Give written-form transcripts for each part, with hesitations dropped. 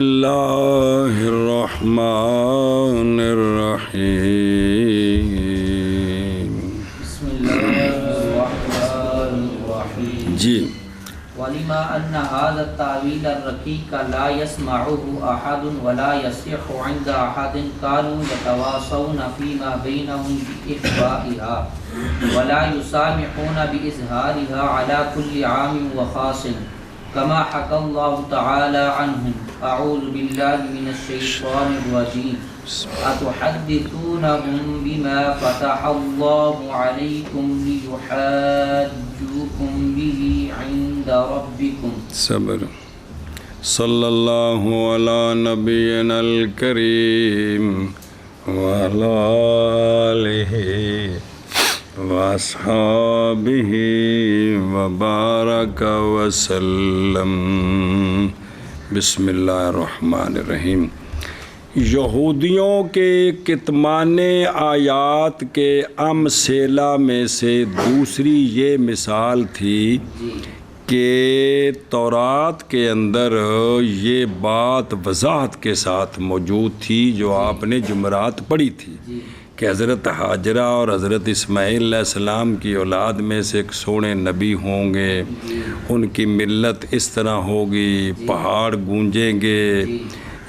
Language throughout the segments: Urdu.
اللہ الرحمن الرحیم بسم اللہ الرحمن الرحیم جی وَلِمَا أَنَّ هَذَا التَّعْوِيلَ الرَّقِيقَ لَا يَسْمَعُهُ أَحَدٌ وَلَا يَصِحُّ عِنْدَ أَحَدٍ كَانُوا يَتَوَاصَوْنَ فِيمَا بَيْنَهُمْ بِإِخْفَائِهَا وَلَا يُسَامِحُونَ بِإِظْهَارِهَا عَلَى كُلِّ عَامٍ وَخَاصٍ كما حكى الله تعالى عنهم أعوذ بالله من الشيطان الرجيم أتحدثونهم بما فتح الله عليكم ليحاجوكم به عند ربكم صبر صلی اللہ علی نبینا الکریم وعلی آلہ واصحابہ وبارک وسلم۔ بسم اللہ الرحمن الرحیم۔ یہودیوں کے کتمان آیات کے امثلہ میں سے دوسری یہ مثال تھی کہ تورات کے اندر یہ بات وضاحت کے ساتھ موجود تھی جو آپ نے جمعرات پڑھی تھی کہ حضرت حاجرہ اور حضرت اسماعیل علیہ السلام کی اولاد میں سے ایک سونے نبی ہوں گے، ان کی ملت اس طرح ہوگی، پہاڑ گونجیں گے،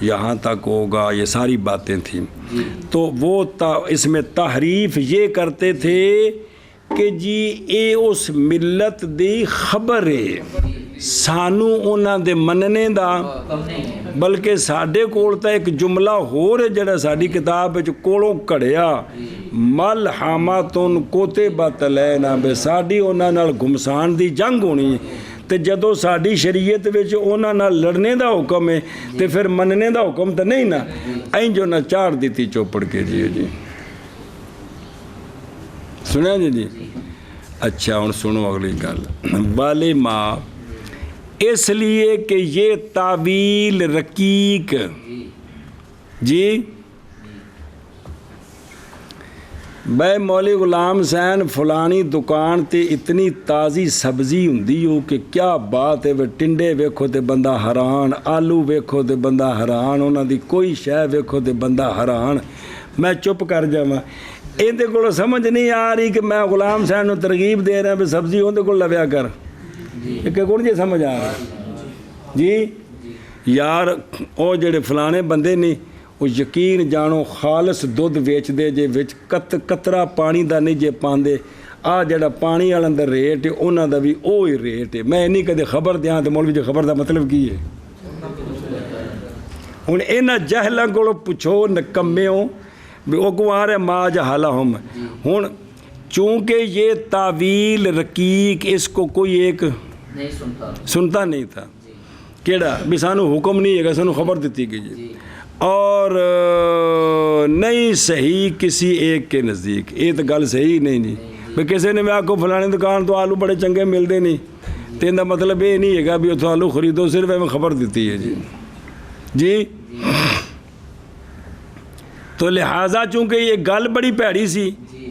یہاں تک ہوگا، یہ ساری باتیں تھیں۔ تو وہ اس میں تحریف یہ کرتے تھے کہ جی اے اس ملت دی خبر ہے، سانو انہاں دے مننے دا، بلکہ ساڈے کول تا ایک جملہ ہور ہے جڑا ساڈی کتاب وچ کولوں کڑیا ملحماتن کوتبت لینا، بے ساڈی انہاں نال گھمسان دی جنگ ہونی تے جدوں ساڈی شریعت وچ انہاں نال لڑنے دا حکم ہے تے پھر مننے دا حکم تے نہیں نا، این جو نہ چاڑ دیتی چوپڑ کے جی سنیا جی۔ اچھا ہن سنو اگلی گل، والی ماں اس لیے کہ یہ تعویل رقیق جی بھائی مولی غلام حسین فلانی دکان تے اتنی تازی سبزی ہوندی ہو کہ کیا بات ہے، ٹنڈے ویکھو تے بندہ حیران، آلو ویکھو تے بندہ حیران، انہاں دی کوئی شے ویکھو تے بندہ حیران۔ میں چپ کر جاواں، اندے کول سمجھ نہیں آ رہی کہ میں غلام حسین نو ترغیب دے رہا بھی سبزی اندے کول لویا کر، کہ کون جی سمجھ آ رہا جی یار او جڑے فلانے بندے نہیں وہ یقین جانو خالص دودھ ویچ دے جے وچ قطرہ پانی دا نہیں جے پاندے، آ جڑا پانی والا اندر ریٹ ہے انہاں دا بھی اوہی ریٹ ہے۔ میں نہیں کدے خبر دیاں تے مولوی جی خبر دا مطلب کی ہے؟ ہن انہاں جہلاں کولوں پوچھو نکمیوں وہ گوار ہے ما جہلہم۔ ہن چونکہ یہ تعویل رقیق اس کو کوئی ایک سنتا نہیں تھا، کیڑا بھی سانو حکم نہیں ہے گا، سانو خبر دیتی گئی ہے، اور نہیں صحیح کسی ایک کے نزدیک، یہ تو گل صحیح نہیں جی بھئی کسی نے میں آپ کو فلانے دکان تو آلو بڑے چنگے ملتے نہیں، تو ان کا مطلب یہ نہیں ہے گا بھی اتھو آلو خریدو، صرف میں خبر دیتی ہے جی جی۔ تو لہٰذا چونکہ یہ گل بڑی پیڑی سی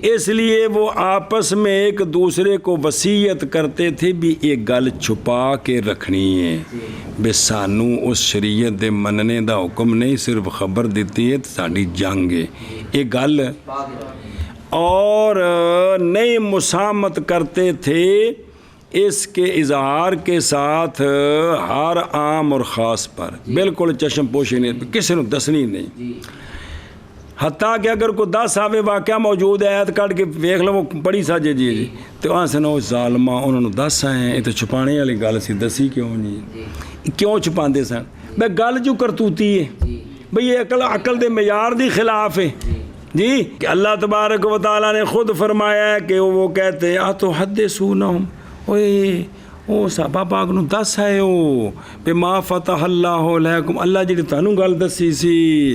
اس لیے وہ آپس میں ایک دوسرے کو وصیت کرتے تھے بھی یہ گل چھپا کے رکھنی ہے، بے سانو اس شریعت دے مننے دا حکم نہیں، صرف خبر دیتی ہے ساڈی جنگ ہے یہ گل، اور نئی مسامت کرتے تھے اس کے اظہار کے ساتھ ہر عام اور خاص پر، بالکل چشم پوشی نہیں، کسی نے دسنی نہیں، حتیٰ کہ اگر کوئی 10 آوے واقعہ موجود ہے آیت کٹ کے ویکھ لو وہ پڑھی ساجے جی تو آن سے نو ظالمہ انہوں نے 10 آئے ہیں، یہ تو چھپانے والی گل سی، دسی کیوں جی کیوں چھپاندے سن بھئی گل جو کرتوتی ہے بھئی یہ عقل دے معیار دی خلاف ہے جی کہ اللہ تبارک و تعالیٰ نے خود فرمایا ہے کہ وہ کہتے ہیں اتحدثونہم او صحابہ پاک نو 10 آئے ہو بما فتح اللہ علیکم، اللہ جی تانوں گل دسی سی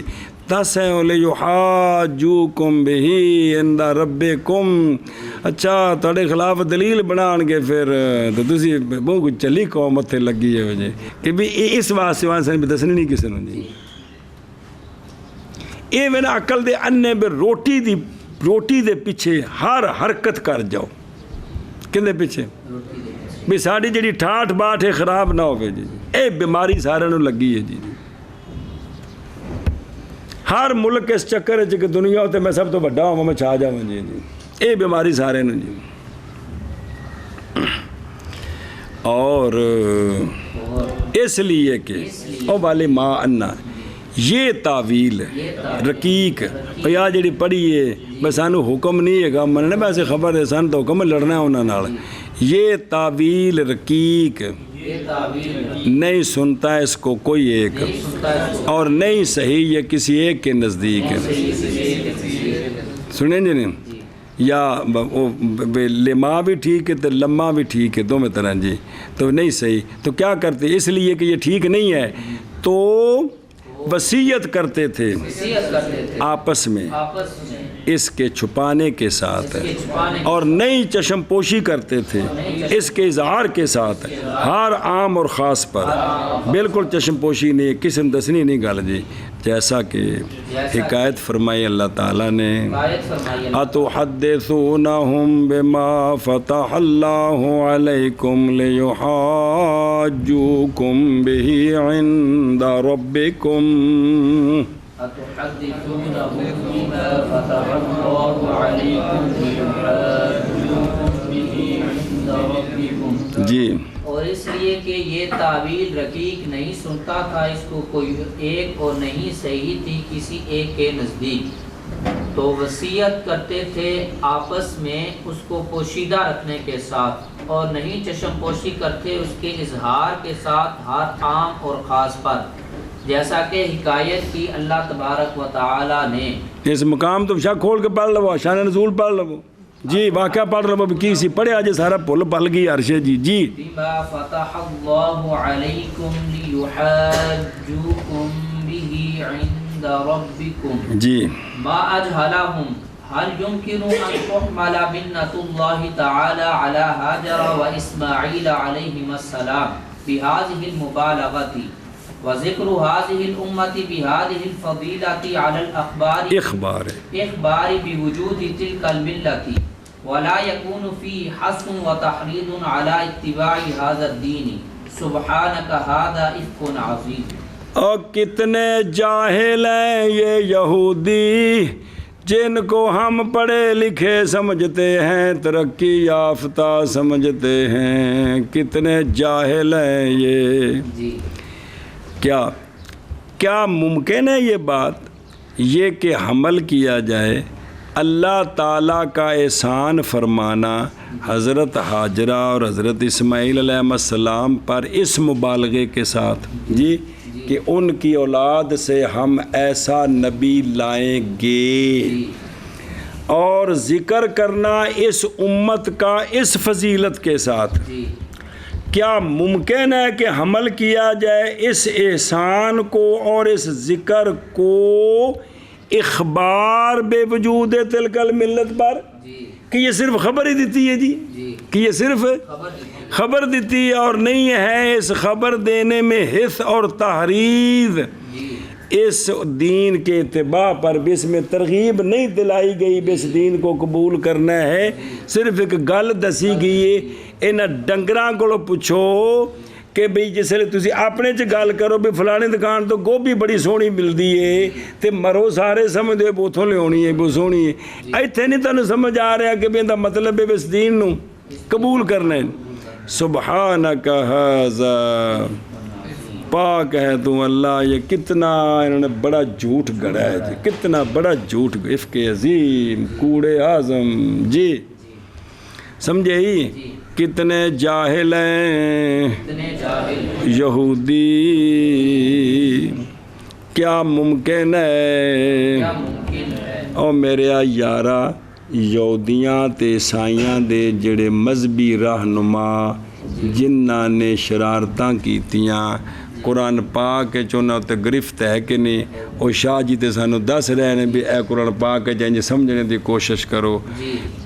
10 ہے لیحاجوکم بہی عند ربکم، اچھا تھوڑے خلاف دلیل بنان گے پھر تو تسی بہت کچھ چلی قوم اتھے لگی ہے وجہ کہ بھی اس واسطے وہاں بھی دسنی نہیں کسی نے جی۔ یہ میں نے عقل دے انے بے روٹی دے پیچھے ہر حرکت کر جاؤ، کندے پیچھے بھی ساری جڑی ٹھاٹھ باٹھ ہے خراب نہ ہوئے جی، اے بیماری سارے نو لگی ہے جی۔ ہر ملک اس چکر وچ کہ دنیا تے میں سب تو بڑا ہوں میں چھا جاواں جی جی یہ بیماری سارے نوں جی اور اس لیے کہ او والے ما انا یہ تعویل رقیق یا جڑی پڑھی ہے بس سانو حکم نہیں ہے گا مننے ویسے خبر ہے سان تو حکم لڑنا ہے انہاں نال یہ تعویل رقیق نہیں سنتا اس کو کوئی ایک اور نہیں صحیح یہ کسی ایک کے نزدیک ہے سنیں جی نہیں یا لما بھی ٹھیک ہے تو لما بھی ٹھیک ہے دونوں طرح جی تو نہیں صحیح تو کیا کرتے اس لیے کہ یہ ٹھیک نہیں ہے تو وصیت کرتے تھے آپس میں اس کے چھپانے کے ساتھ اور نئی چشم پوشی کرتے تھے اس کے اظہار کے ساتھ ہر عام اور خاص پر بالکل چشم پوشی نہیں قسم دسنی نہیں گل جی جیسا کہ حکایت فرمائی اللہ تعالیٰ نے اتحدثونہم بما فتح اللہ علیکم لیحاجوکم بہ عند ربکم اتحدثونہم بما فتح اللہ علیکم لیحاجوکم بہ عند ربکم جی اور اس لیے کہ یہ تعویل رقیق نہیں سنتا تھا اس کو کوئی ایک اور نہیں صحیح تھی کسی ایک کے نزدیک تو وصیت کرتے تھے آپس میں اس کو پوشیدہ رکھنے کے ساتھ اور نہیں چشم پوشی کرتے اس کے اظہار کے ساتھ ہر عام اور خاص پر جیسا کہ حکایت کی اللہ تبارک و تعالی نے اس مقام تم شاہ کھول کے پڑھ لو شان نزول پڑھ لو جی واقعہ پڑھ رہا ہوں کسی پڑھے آج سارا پل پل گئی عرشے جی جی بما فتح اللہ علیکم لیحاجوکم بہ عند ربکم جی ما اجہلہم هل يمكن ان تحمل منة الله تعالى على هاجر واسماعيل عليهما السلام بهذه المبالغة وذكر هذه الأمة بهذه الفضيلة على الإخبار بوجود تلك الملة ولا يكون فيه حث وتحريض على اتباع هذا الدين سبحانك هذا إفك عظيم اور کتنے جاہل ہیں یہ یہودی جن کو ہم پڑھے لکھے سمجھتے ہیں ترقی یافتہ سمجھتے ہیں کتنے جاہل ہیں یہ کیا ممکن ہے یہ بات یہ کہ حمل کیا جائے اللہ تعالیٰ کا احسان فرمانا حضرت حاجرہ اور حضرت اسماعیل علیہ السلام پر اس مبالغے کے ساتھ جی کہ ان کی اولاد سے ہم ایسا نبی لائیں گے اور ذکر کرنا اس امت کا اس فضیلت کے ساتھ کیا ممکن ہے کہ حمل کیا جائے اس احسان کو اور اس ذکر کو اخبار بے وجود تلک الملت پر کہ یہ صرف خبر ہی دیتی ہے جی کہ یہ صرف خبر دیتی ہے اور نہیں ہے اس خبر دینے میں حث اور تحریض اس دین کے اتباع پر بھی اس میں ترغیب نہیں دلائی گئی بھی اس دین کو قبول کرنا ہے صرف ایک گل دسی گئی ہے انہاں ڈنگراں کو پوچھو کہ بھئی جس لئے تسی اپنے چ گل کرو بھی فلانے دکان تو گوبھی بڑی سونی ملدی ہے تے مرو سارے سمجھ دے بوتھوں لے ہونی ہے بو سونی ہے ایتھے نہیں تانوں سمجھ آ رہا کہ بھی دا مطلب ہے اس دین نو قبول کرنا ہے سبحانک ھذا پاک ہے تو اللہ یہ کتنا انہوں نے بڑا جھوٹ گڑا ہے جی کتنا بڑا جھوٹ افک عظیم کوڑے اعظم جی سمجھے ہی کتنے جاہل ہیں یہودی کیا ممکن ہے او میرے یارا یہودیاں تے عیسائیاں دے جڑے مذہبی رہنما جنہاں نے شرارتاں کیتیاں قرآن پاک چونا تے گرفت ہے کہ نہیں او شاہ جی تے سانو دس رہے ہیں بھی اے قرآن پاک جائیں سمجھنے دی کوشش کرو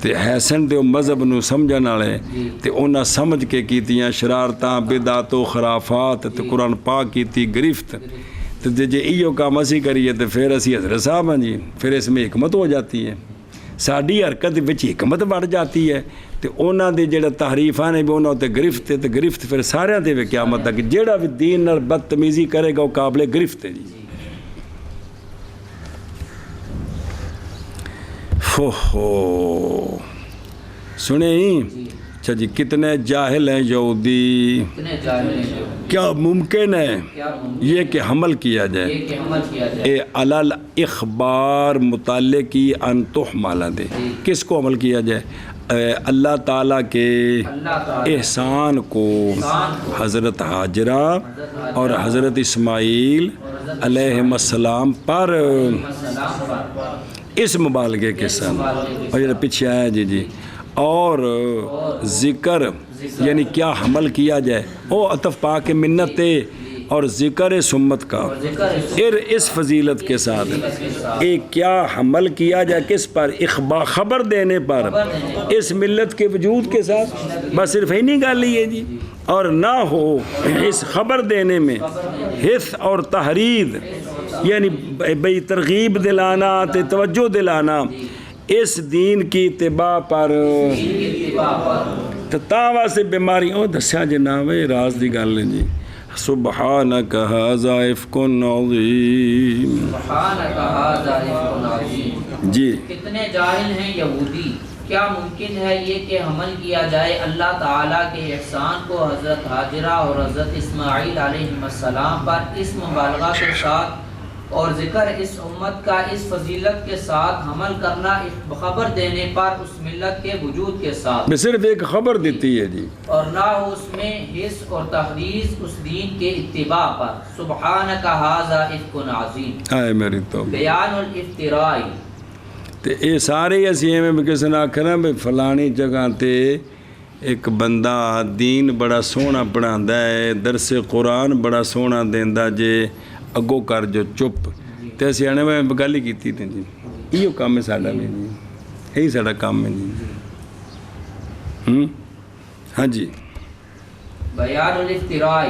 تے حسن تے مذہب نو سمجھن والے تے انہاں سمجھ کے کیتیاں شرارتاں بدعت و خرافات تے قرآن پاک کیتی گرفت تے جے ایو کام اسی کریے تے پھر اسی حضرت صاحب ہیں جی پھر اس میں حکمت ہو جاتی ہے ساڈی حرکت وچ حکمت بڑھ جاتی ہے تے انہاں دے جڑا تحریفاں نے بھی انہاں تے گرفت تے گرفت پھر سارے تے قیامت تک جڑا بھی دین نال بدتمیزی کرے گا وہ قابل گرفت ہے جی ہو سنیں جی اچھا جی کتنے جاہل ہیں یہودی کتنے جاہل ہیں کیا ممکن ہے کیا ممکن یہ کہ حمل کیا جائے یہ کہ عمل کیا جائے علل اخبار متعلق کی ان تحمل دے کس کو عمل کیا جائے اللہ تعالیٰ کے اللہ تعالیٰ احسان کو حضرت حاجرہ اور حضرت اسماعیل علیہ السلام پر السلام پر اس مبالغے کے ساتھ اور یہ پیچھے آیا جی اور ذکر یعنی کیا حمل کیا جائے او عطف پا کے منت اور ذکر سمت کا پھر اس فضیلت کے ساتھ ایک کیا حمل کیا جائے کس پر خبر دینے پر اس ملت کے وجود کے ساتھ بس صرف ہی نہیں گل ہے جی اور نہ ہو اس خبر دینے میں حث اور تحرید یعنی بھئی ترغیب دلانا توجہ دلانا اس دین کی اتباع پر تاوا سے بیماری دسیا جناب راز دی گل ہے جی سبحانک ھذا افک عظیم سبحانک ھذا افک عظیم جی کتنے جاہل ہیں یہودی کیا ممکن ہے یہ کہ حمل کیا جائے اللہ تعالیٰ کے احسان کو حضرت حاجرہ اور حضرت اسماعیل علیہ السلام پر اس مبالغہ کے ساتھ اور ذکر اس امت کا اس فضیلت کے ساتھ حمل کرنا خبر دینے پر اس ملت کے وجود کے ساتھ صرف ایک خبر دیتی ہے جی اور نہ ہو اس میں حس اور تحریض اس دین کے اتباع پر سبحانک ھذا افک عظیم آئے میری تو بیان الافتراء تے اے سارے اسی میں کسی نے آخنا بھی فلانی جگہ تے ایک بندہ دین بڑا سونا پڑھاندا ہے درس قرآن بڑا سونا دیندا جے اگو کر جو چپ تے اسی آنے میں گل ہی کیتی تے جی ایو کام ہے ساڈا بھی جی یہی ساڈا کام ہے جی ہاں جی بیان الافتراء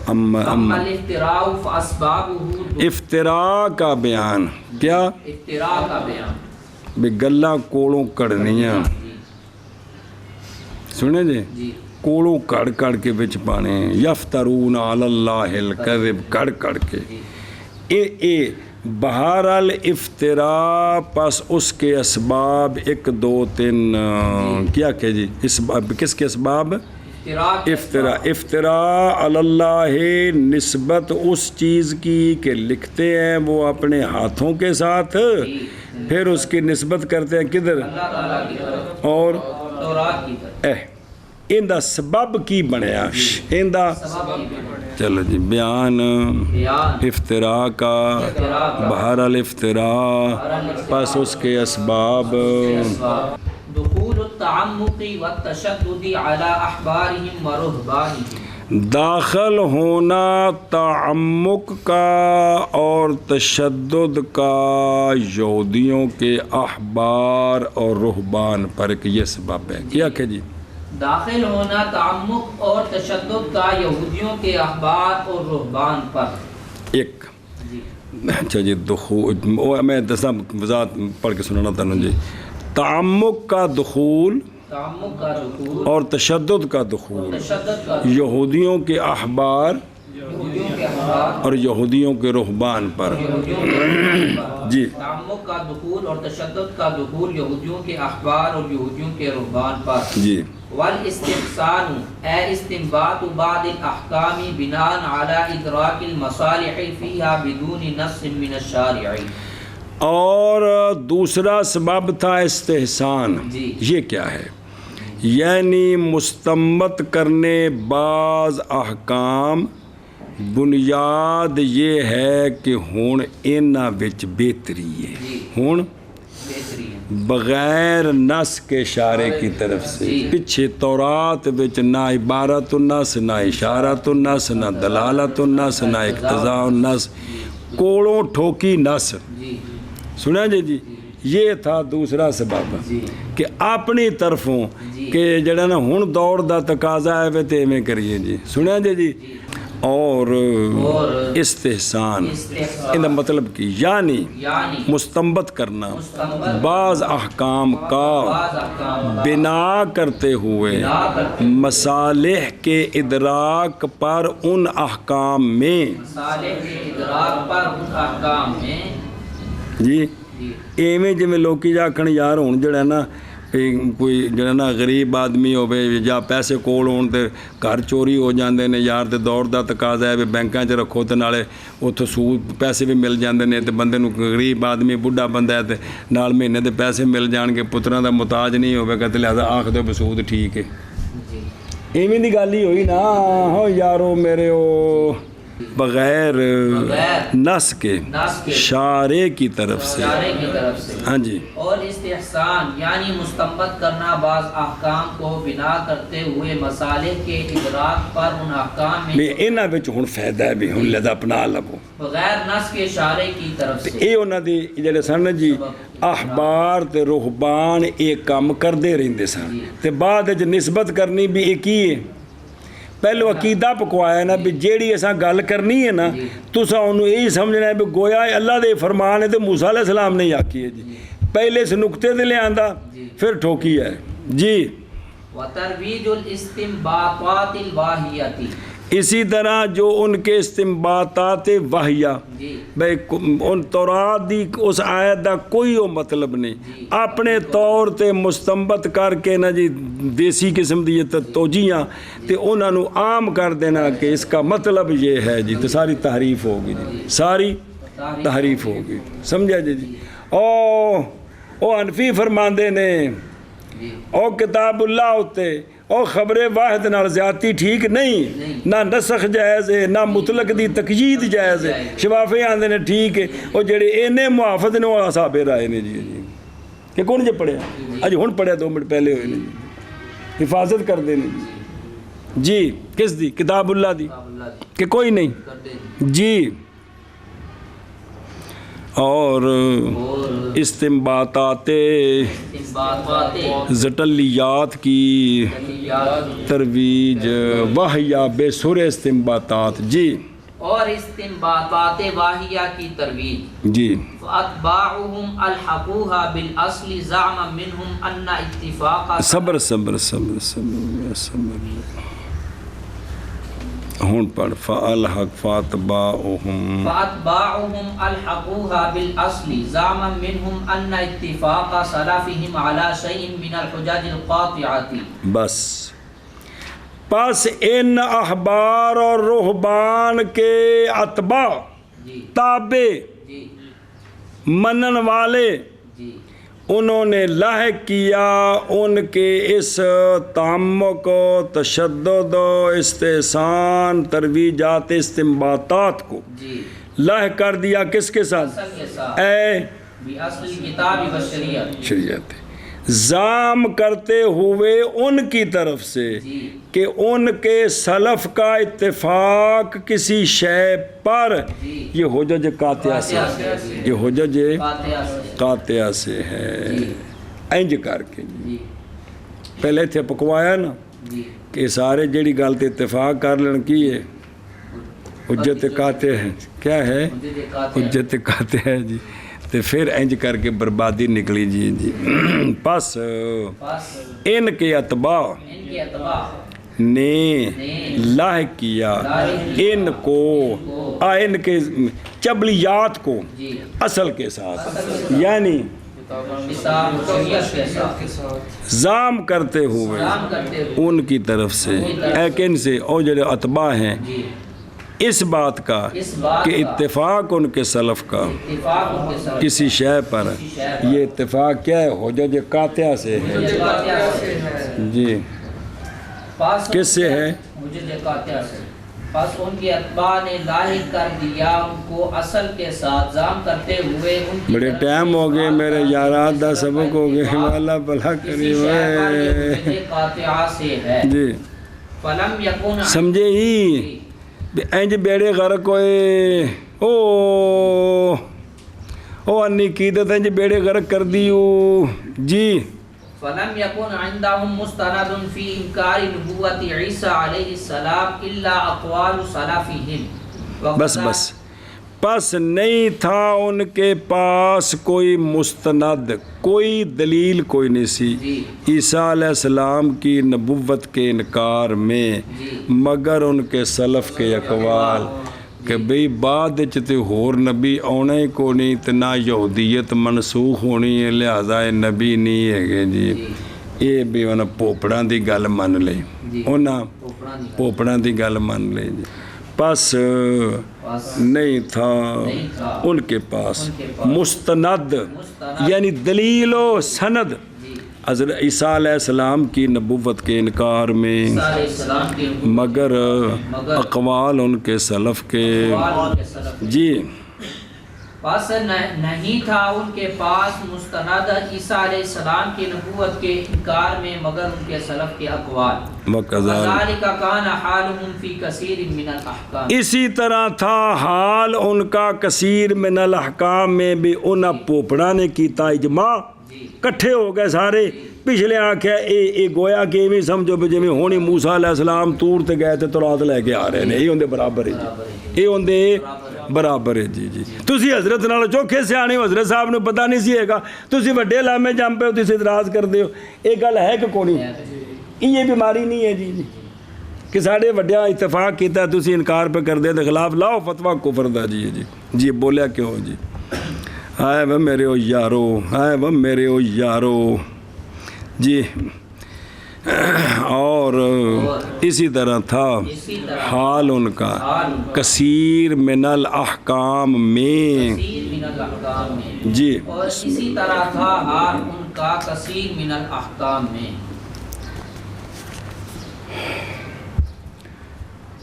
اما الافتراء فاسبابہ افتراء کا بیان کیا افتراء کا بیان بھی گلاں کولوں کڑنیاں سنے جی کولوں کڑ کے بچ پانے یفترون علی اللہ الکذب کڑ کے اے بہرحال افتراء پس اس کے اسباب 1 2 3 کیا کہ جی اسباب کس کے اسباب افتراء علی اللہ نسبت اس چیز کی کہ لکھتے ہیں وہ اپنے ہاتھوں کے ساتھ پھر اس کی نسبت کرتے ہیں کدھر اور اندہ سبب کی بنیا اندہ چلو جی بیان افتراء کا بہرحال افتراء پس اس کے اسباب دخول التعمق والتشدد على احبارهم ورهبانهم داخل ہونا تعمق کا اور تشدد کا یہودیوں کے احبار اور رہبان پر یہ سبب ہے کیا کہ جی داخل ہونا تعمق اور تشدد کا یہودیوں کے احبار اور رہبان پر ایک اچھا جی دخول میں دسا وضاحت پڑھ کے سنانا تھا جی تعمق کا دخول اور تشدد کا دخول یہودیوں کے احبار اور یہودیوں کے رہبان پر جی تعمق کا دخول اور تشدد کا دخول یہودیوں کے احبار اور یہودیوں کے رہبان پر جی والاستحسان اے استنباط بعض الاحکام بناء على ادراک المصالح فيها بدون نص من الشارع اور دوسرا سبب تھا استحسان یہ کیا ہے یعنی مستمت کرنے بعض احکام بنیاد یہ ہے کہ ہون اینا وچ بہتری ہے ہون بغیر نص کے اشارے کی طرف سے پچھے تورات وچ نہ عبارت النص نہ اشارت النص نہ دلالت النص نہ اقتضاء النص کوڑوں ٹھوکی نص سنا جی یہ تھا دوسرا سبب کہ اپنی طرفوں کہ جڑا نا ہن دور دا تقاضا ہے وے تے میں کریے جی سنا جی اور استحسان ان مطلب کی یعنی مستنبت کرنا بعض احکام کا بنا کرتے ہوئے مصالح کے ادراک پر ان احکام میں مصالح کے ادراک پر ان احکام میں جی جی ایویں جویں لوکی آکھن یار ہن جڑا نا کوئی جڑا نا غریب آدمی ہوਵੇ ਜਾਂ ਪੈਸੇ ਕੋਲ ਹੋਣ ਤੇ ਘਰ ਚੋਰੀ ਹੋ ਜਾਂਦੇ ਨੇ ਯਾਰ ਤੇ ਦੌੜ ਦਾ ਤਕਾਜ਼ਾ ਹੈ ਵੀ ਬੈਂਕਾਂ 'ਚ ਰੱਖੋ ਤੇ ਨਾਲੇ ਉੱਥੋਂ ਸੂਦ ਪੈਸੇ ਵੀ ਮਿਲ ਜਾਂਦੇ ਨੇ ਤੇ ਬੰਦੇ ਨੂੰ ਗਰੀਬ ਆਦਮੀ ਬੁੱਢਾ ਬੰਦਾ ਹੈ ਤੇ ਨਾਲ ਮਹੀਨੇ ਦੇ ਪੈਸੇ ਮਿਲ ਜਾਣਗੇ ਪੁੱਤਰਾਂ ਦਾ ਮੁਤਾਜ ਨਹੀਂ ਹੋਵੇਗਾ ਤੇ ਲਿਹਾਜ਼ਾ ਆਖਦੇ ਵੀ ਸੂਦ ਠੀਕ ਹੈ ایویں دی گل ہی ہوئی نا ہو یارو میرے او بغیر نس کے شارے کی طرف سے ہاں جی اور استحسان یعنی مستنبط کرنا بعض احکام کو بنا کرتے ہوئے مصالح کے ادراک پر ان احکام میں انہاں وچ ہن فائدہ ہے بھی ہن لدا اپنا لبو بغیر نس کے اشارے کی طرف سے اے انہاں دی جڑے سن جی احبار تے رہبان ایک کام کردے رہندے سن تے بعد وچ نسبت کرنی بھی ایک ہی ہے پہلو عقیدہ پکوایا نا بھی جیڑی ایسا گل کرنی ہے نا تسا انہوں یہی سمجھنا ہے بھی گویا اللہ دے فرمان ہے تو موسیٰ علیہ السلام نے آکی ہے جی پہلے سے نکتے دے لے آندہ پھر ٹھوکی ہے جی وَتَرْوِيجُ الْإِسْتِنْبَاطَاتِ الْوَاحِيَةِ اسی طرح جو ان کے استنباطات وحیہ بھئی ان تورات دی اس آیت دا کوئی وہ مطلب نہیں اپنے طور تے مستنبط کر کے نا جی دیسی قسم دی توجیاں تے انہاں نو عام کر دینا کہ اس کا مطلب یہ ہے جی تو ساری تحریف ہوگی جی ساری تحریف ہوگی سمجھا جی او حنفی فرماندے نے او کتاب اللہ ہوتے او خبر واحد نال زیادتی ٹھیک نہیں نہ نسخ جائز ہے نہ مطلق دی تقیید جائز ہے شفافی آندے نے ٹھیک ہے او جڑے اینے محافظ نے وہ اصحاب رائے نے جی کہ کون جے پڑھیا اج ہن پڑھیا 2 منٹ پہلے ہوئے نے جی حفاظت کر دے نے جی کس دی کتاب اللہ دی کہ کوئی نہیں جی اور استنباطات زٹلیات کی ترویج واہیہ بے سر استنباطات جی اور استنباطات واہیہ کی ترویج جی فَأَتْبَاعُهُمْ أَلْحَقُوهَا بِالْأَصْلِ زَعْمًا مِّنْهُمْ أَنَّ اتِّفَاقَ صبر ہون پڑھ فَأَلْحَقْ فَأَتْبَاعُهُمْ أَلْحَقُوهَا بِالْأَصْلِ زَعْمًا مِّنْهُمْ أَنَّ اتِّفَاقَ سَلَفِهِمْ عَلَى شَيْءٍ مِّنَ الْحُجَجِ الْقَاطِعَةِ بس پس ان احبار اور رہبان کے اتباع تابع منن والے انہوں نے لاحق کیا ان کے اس تعمق و تشدد و استحسان ترویجات استنباطات کو لاحق کر دیا کس کے ساتھ اے شریعت زام کرتے ہوئے ان کی طرف سے کہ ان کے سلف کا اتفاق کسی شے پر یہ حجج قاطعہ سے یہ حجج قاطعہ سے ہے انج کر کے پہلے تھے پکوایا نا کہ سارے جڑی گل تے اتفاق کر لین کی ہے حجت قاطع ہے کیا ہے حجت قاطع ہے جی تو پھر انج کر کے بربادی نکلی جی پس ان کے اتباع نے لاحق کیا ان کو ان کے چبلیات کو اصل کے ساتھ یعنی زام کرتے ہوئے ان کی طرف سے ایکن سے اور جو اتباع ہیں اس بات کا کہ اتفاق ان کے سلف کا کسی شے پر یہ اتفاق کیا ہے حجج قاطعہ سے ہے جی کس سے ہے حجج قاطعہ سے پس ان کی اتباع نے لاحق کر دیا ان کو اصل کے ساتھ زام کرتے ہوئے ان کی بڑے ٹائم ہو گئے میرے یارات دا سبق ہو گئے والا بھلا کری حجج قاطعہ سے ہے جی فلم یکون سمجھے ہی اینج بیڑے غرق ہوئے او انی قیدت اینج بیڑے غرق کر دیو جی فلم يكن عندهم مستند في انکار نبوت عیسیٰ علیہ السلام الا اقوال سلفهم بس نہیں تھا ان کے پاس کوئی مستند کوئی دلیل کوئی نہیں سی عیسیٰ علیہ السلام کی نبوت کے انکار میں مگر ان کے سلف کے اقوال کہ بھئی بعد وچ تے ہور نبی آنا ہی کو نہیں تے نہ یہودیت منسوخ ہونی ہے لہذا یہ نبی نہیں ہے جی یہ بھی انہاں پوپڑاں دی گل من لئی انہاں پوپڑاں دی گل من لئی جی پس نہیں تھا ان کے پاس مستند یعنی دلیل و سند حضرت عیسیٰ علیہ السلام کی نبوت کے انکار میں مگر اقوال ان کے سلف کے جی پس نہیں تھا ان کے پاس مستند عیسیٰ علیہ السلام کی نبوت کے انکار میں مگر ان کے سلف کے اقوال وَكَذَلِكَ كَانَ حَالُهُمْ فِي كَثِيرٍ مِّنَ الْأَحْكَامِ اسی طرح تھا حال ان کا کثیر من الاحکام میں بھی انہاں پوپڑا نے کیتا اجماع کٹھے ہو گئے سارے پچھلے آنکھیں اے گویا کہ میں سمجھو بھی جویں ہونی موسیٰ علیہ السلام طور تے گئے تے تورات لے کے آ رہے ہیں یہ ہوندے برابر ہے جی یہ ہوندے برابر ہے جی جی تسی حضرت نال چوکھے سیانے ہو حضرت صاحب نے پتہ نہیں سی گا تسی وڈے لامے جم پے ہو تسی اعتراض کردے ہو یہ گل ہے کہ کونی یہ بیماری نہیں ہے جی کہ ساڑھے وڈیا اتفاق کیتا تسی انکار پہ کر دے خلاف لاؤ فتویٰ کفر دا جی جی جی بولیا کیوں جی آئے وہ میرے او یارو آئے وہ میرے او یارو جی اور اسی طرح تھا حال ان کا کثیر من الاحکام میں جی اور اسی طرح تھا حال ان کا کثیر من الاحکام میں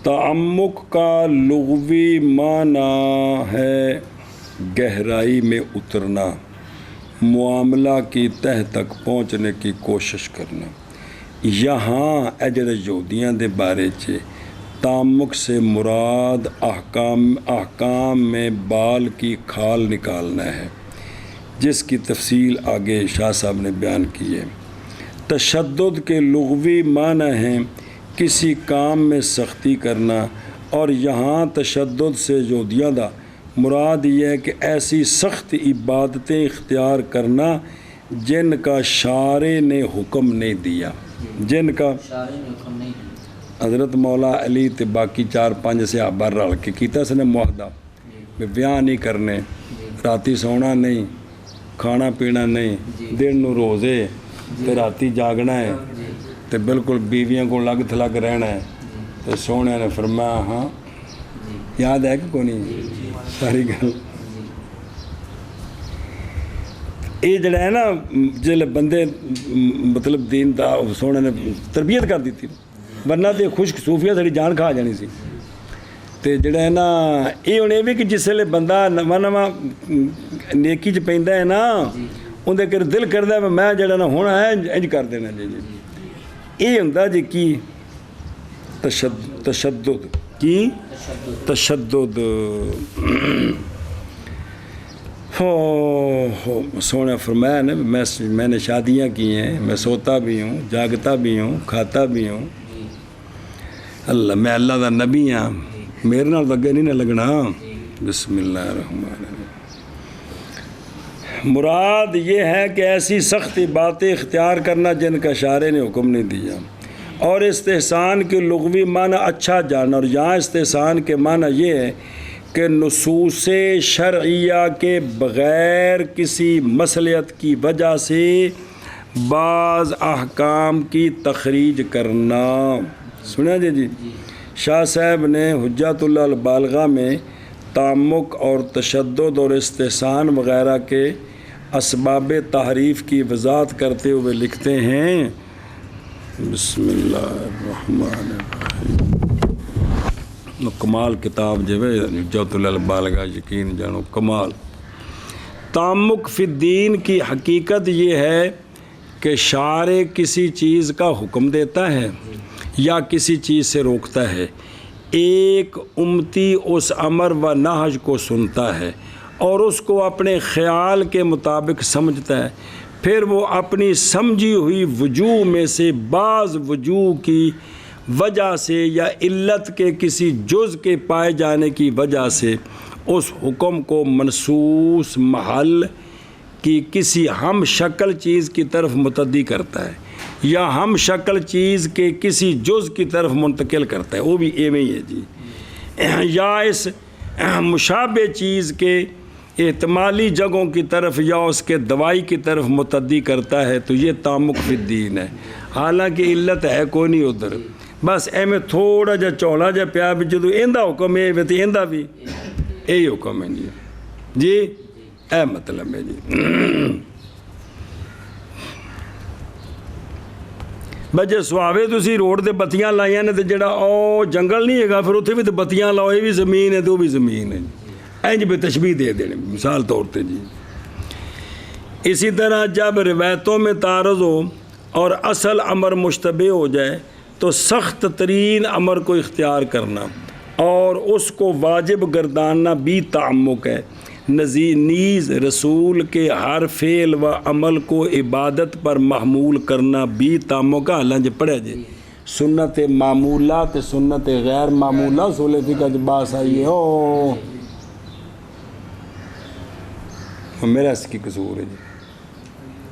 تعمق کا لغوی معنی ہے گہرائی میں اترنا معاملہ کی تہ تک پہنچنے کی کوشش کرنا یہاں اے جڑے یہودیاں دے بارے چے تعمق سے مراد احکام میں بال کی کھال نکالنا ہے جس کی تفصیل آگے شاہ صاحب نے بیان کی ہے تشدد کے لغوی معنی ہیں کسی کام میں سختی کرنا اور یہاں تشدد سے یہودیاں دا مراد یہ ہے کہ ایسی سخت عبادتیں اختیار کرنا جن کا شارع نے حکم نہیں دیا جن کا حضرت مولا علی تے باقی 4-5 صحابہ رل کے کیتا اس نے معاہدہ بیاہ نہیں کرنے راتی سونا نہیں کھانا پینا نہیں دن نو روزے تے راتی جاگنا ہے تے بالکل بیویاں کو لگ تھلگ رہنا ہے تے سونے نے فرمایا ہاں یاد ہے کہ کونی ساری گل یہ جڑا ہے نا جلے بندے مطلب دین دا سونے نے تربیت کر دیتی ورنہ تے خشک صوفیہ ساری جان کھا جانی سی تے جڑا ہے نا یہ ہونے بھی کہ جس لئے بندہ نواں نیکی چ پیندا ہے نا اندے کر دل کردا ہے میں جڑا نا ہونا ہے انج کر دینا جی جی یہ ہوندا جی کی تشدد کی تشدد سونے فرمایا نا میں نے شادیاں کی ہیں میں سوتا بھی ہوں جاگتا بھی ہوں کھاتا بھی ہوں اللہ میں اللہ دا نبی ہاں میرے نال اگے نہیں نہ لگنا بسم اللہ الرحمن الرحیم مراد یہ ہے کہ ایسی سخت باتیں اختیار کرنا جن کا شارع نے حکم نہیں دیا اور استحسان کے لغوی معنی اچھا جاننا اور یہاں استحسان کے معنی یہ ہے کہ نصوص شرعیہ کے بغیر کسی مصلحت کی وجہ سے بعض احکام کی تخریج کرنا سنیں جی شاہ صاحب نے حجت اللہ البالغہ میں تعمق اور تشدد اور استحسان وغیرہ کے اسباب تحریف کی وضاحت کرتے ہوئے لکھتے ہیں بسم اللہ الرحمن الرحیم کمال کتاب جو ہے حجت اللہ البالغہ یقین جانو کمال تعمق فی الدین کی حقیقت یہ ہے کہ شارع کسی چیز کا حکم دیتا ہے یا کسی چیز سے روکتا ہے ایک امتی اس امر و نہج کو سنتا ہے اور اس کو اپنے خیال کے مطابق سمجھتا ہے پھر وہ اپنی سمجھی ہوئی وجوہ میں سے بعض وجوہ کی وجہ سے یا علت کے کسی جز کے پائے جانے کی وجہ سے اس حکم کو منصوص محل کی کسی ہم شکل چیز کی طرف متعدی کرتا ہے یا ہم شکل چیز کے کسی جز کی طرف منتقل کرتا ہے وہ بھی ایویں ہی ہے جی یا اس مشابہ چیز کے احتمالی جگہوں کی طرف یا اس کے دوائی کی طرف متعدی کرتا ہے تو یہ تعمق فی الدین ہے، حالانکہ علت ہے کوئی نہیں ادھر، بس ایویں تھوڑا جا چولا جا پیا بھی جدو ایندہ حکم ہے تو ایندہ بھی یہی حکم ہے جی اے مطلب ہے جی۔ بجے سواوے تسی روڈ تے بتیاں لائیاں نے تے جڑا او جنگل نہیں ہے گا پھر اتنے بھی تو بتیاں لاؤ، یہ بھی زمین ہے تو وہ بھی زمین ہے جی، اینج بھی تشبیہ دے دینے مثال طور پہ جی۔ اسی طرح جب روایتوں میں تعارض ہو اور اصل امر مشتبہ ہو جائے تو سخت ترین امر کو اختیار کرنا اور اس کو واجب گرداننا بھی تعمق ہے۔ نیز رسول کے ہر فعل و عمل کو عبادت پر محمول کرنا بھی تعمق ہے۔ لنج پڑھے جی سنت معمولہ تے سنت غیر معمولہ سولے کا جو باس آئی ہے او میرا اس کی قصور ہے جی،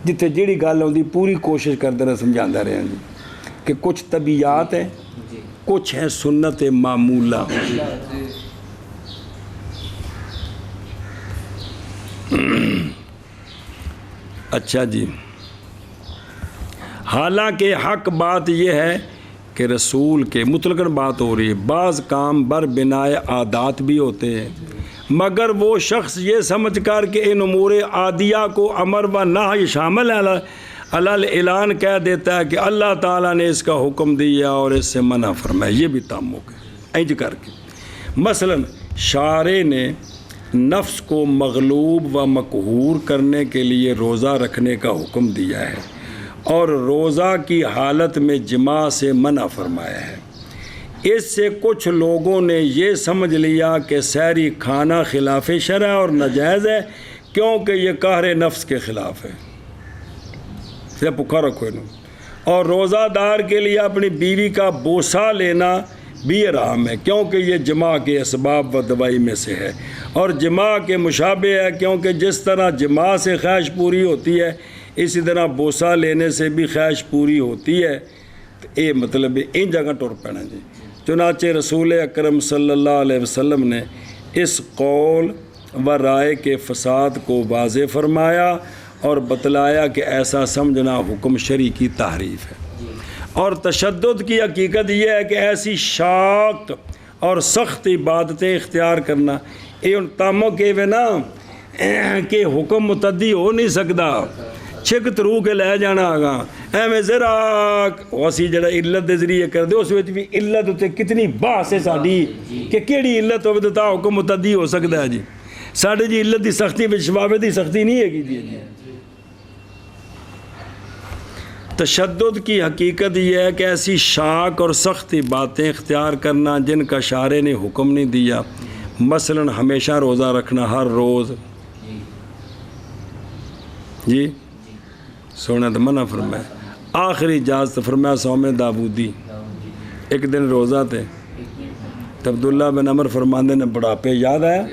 جتنے جیڑی گل ہوندی پوری کوشش کرتے رہے سمجھاتا رہے ہیں جی کہ کچھ طبیعات ہیں، کچھ ہیں سنت معمولہ۔ اچھا جی، حالانکہ حق بات یہ ہے کہ رسول کے مطلقاً بات ہو رہی ہے، بعض کام بر بنائے عادات بھی ہوتے ہیں، مگر وہ شخص یہ سمجھ کر کہ ان امور عادیہ کو امر و نہی شامل اعلان کہہ دیتا ہے کہ اللہ تعالیٰ نے اس کا حکم دیا اور اس سے منع فرمایا، یہ بھی تعمق ہے۔ انج کر کے مثلا شارع نے نفس کو مغلوب و مقہور کرنے کے لیے روزہ رکھنے کا حکم دیا ہے اور روزہ کی حالت میں جماع سے منع فرمایا ہے۔ اس سے کچھ لوگوں نے یہ سمجھ لیا کہ سحری کھانا خلاف شرع اور ناجائز ہے کیونکہ یہ قہر نفس کے خلاف ہے، سے پکا رکھو انہوں، اور روزہ دار کے لیے اپنی بیوی کا بوسہ لینا بھی حرام ہے کیونکہ یہ جماع کے اسباب و دوائی میں سے ہے، اور جماع کے مشابہ ہے کیونکہ جس طرح جماع سے خواہش پوری ہوتی ہے اسی طرح بوسہ لینے سے بھی خواہش پوری ہوتی ہے۔ تو یہ مطلب ان جگہ ٹر پینا جی۔ چنانچہ رسول اکرم صلی اللہ علیہ وسلم نے اس قول و رائے کے فساد کو واضح فرمایا اور بتلایا کہ ایسا سمجھنا حکم شرعی کی تحریف ہے، اور تشدد کی حقیقت یہ ہے کہ ایسی شاق اور سخت عبادتیں اختیار کرنا یہ ان تاموں کے وے نا کہ حکم متعدی ہو نہیں سکتا، چھک ترو کے لے جانا آگا ایویں ذرا اسی جڑا علت دے ذریعے کر دے اس وچ بھی علت تے کتنی بحث ہے ساڈی کہ کیڑی علت ہوے تے تا حکم متعدی ہو سکتا ہے جی۔ ساڈے جی علت دی سختی وچ شفاوے دی سختی نہیں ہے جی۔ تشدد کی حقیقت یہ ہے کہ ایسی شاق اور سخت باتیں اختیار کرنا جن کا شارع نے حکم نہیں دیا، مثلا ہمیشہ روزہ رکھنا ہر روز جی سونا تو منع فرمایا، آخری اجازت فرمایا صوم داودی، ایک دن روزہ تھے تو عبداللہ بن عمر فرماندے نے بڑھاپے یاد آیا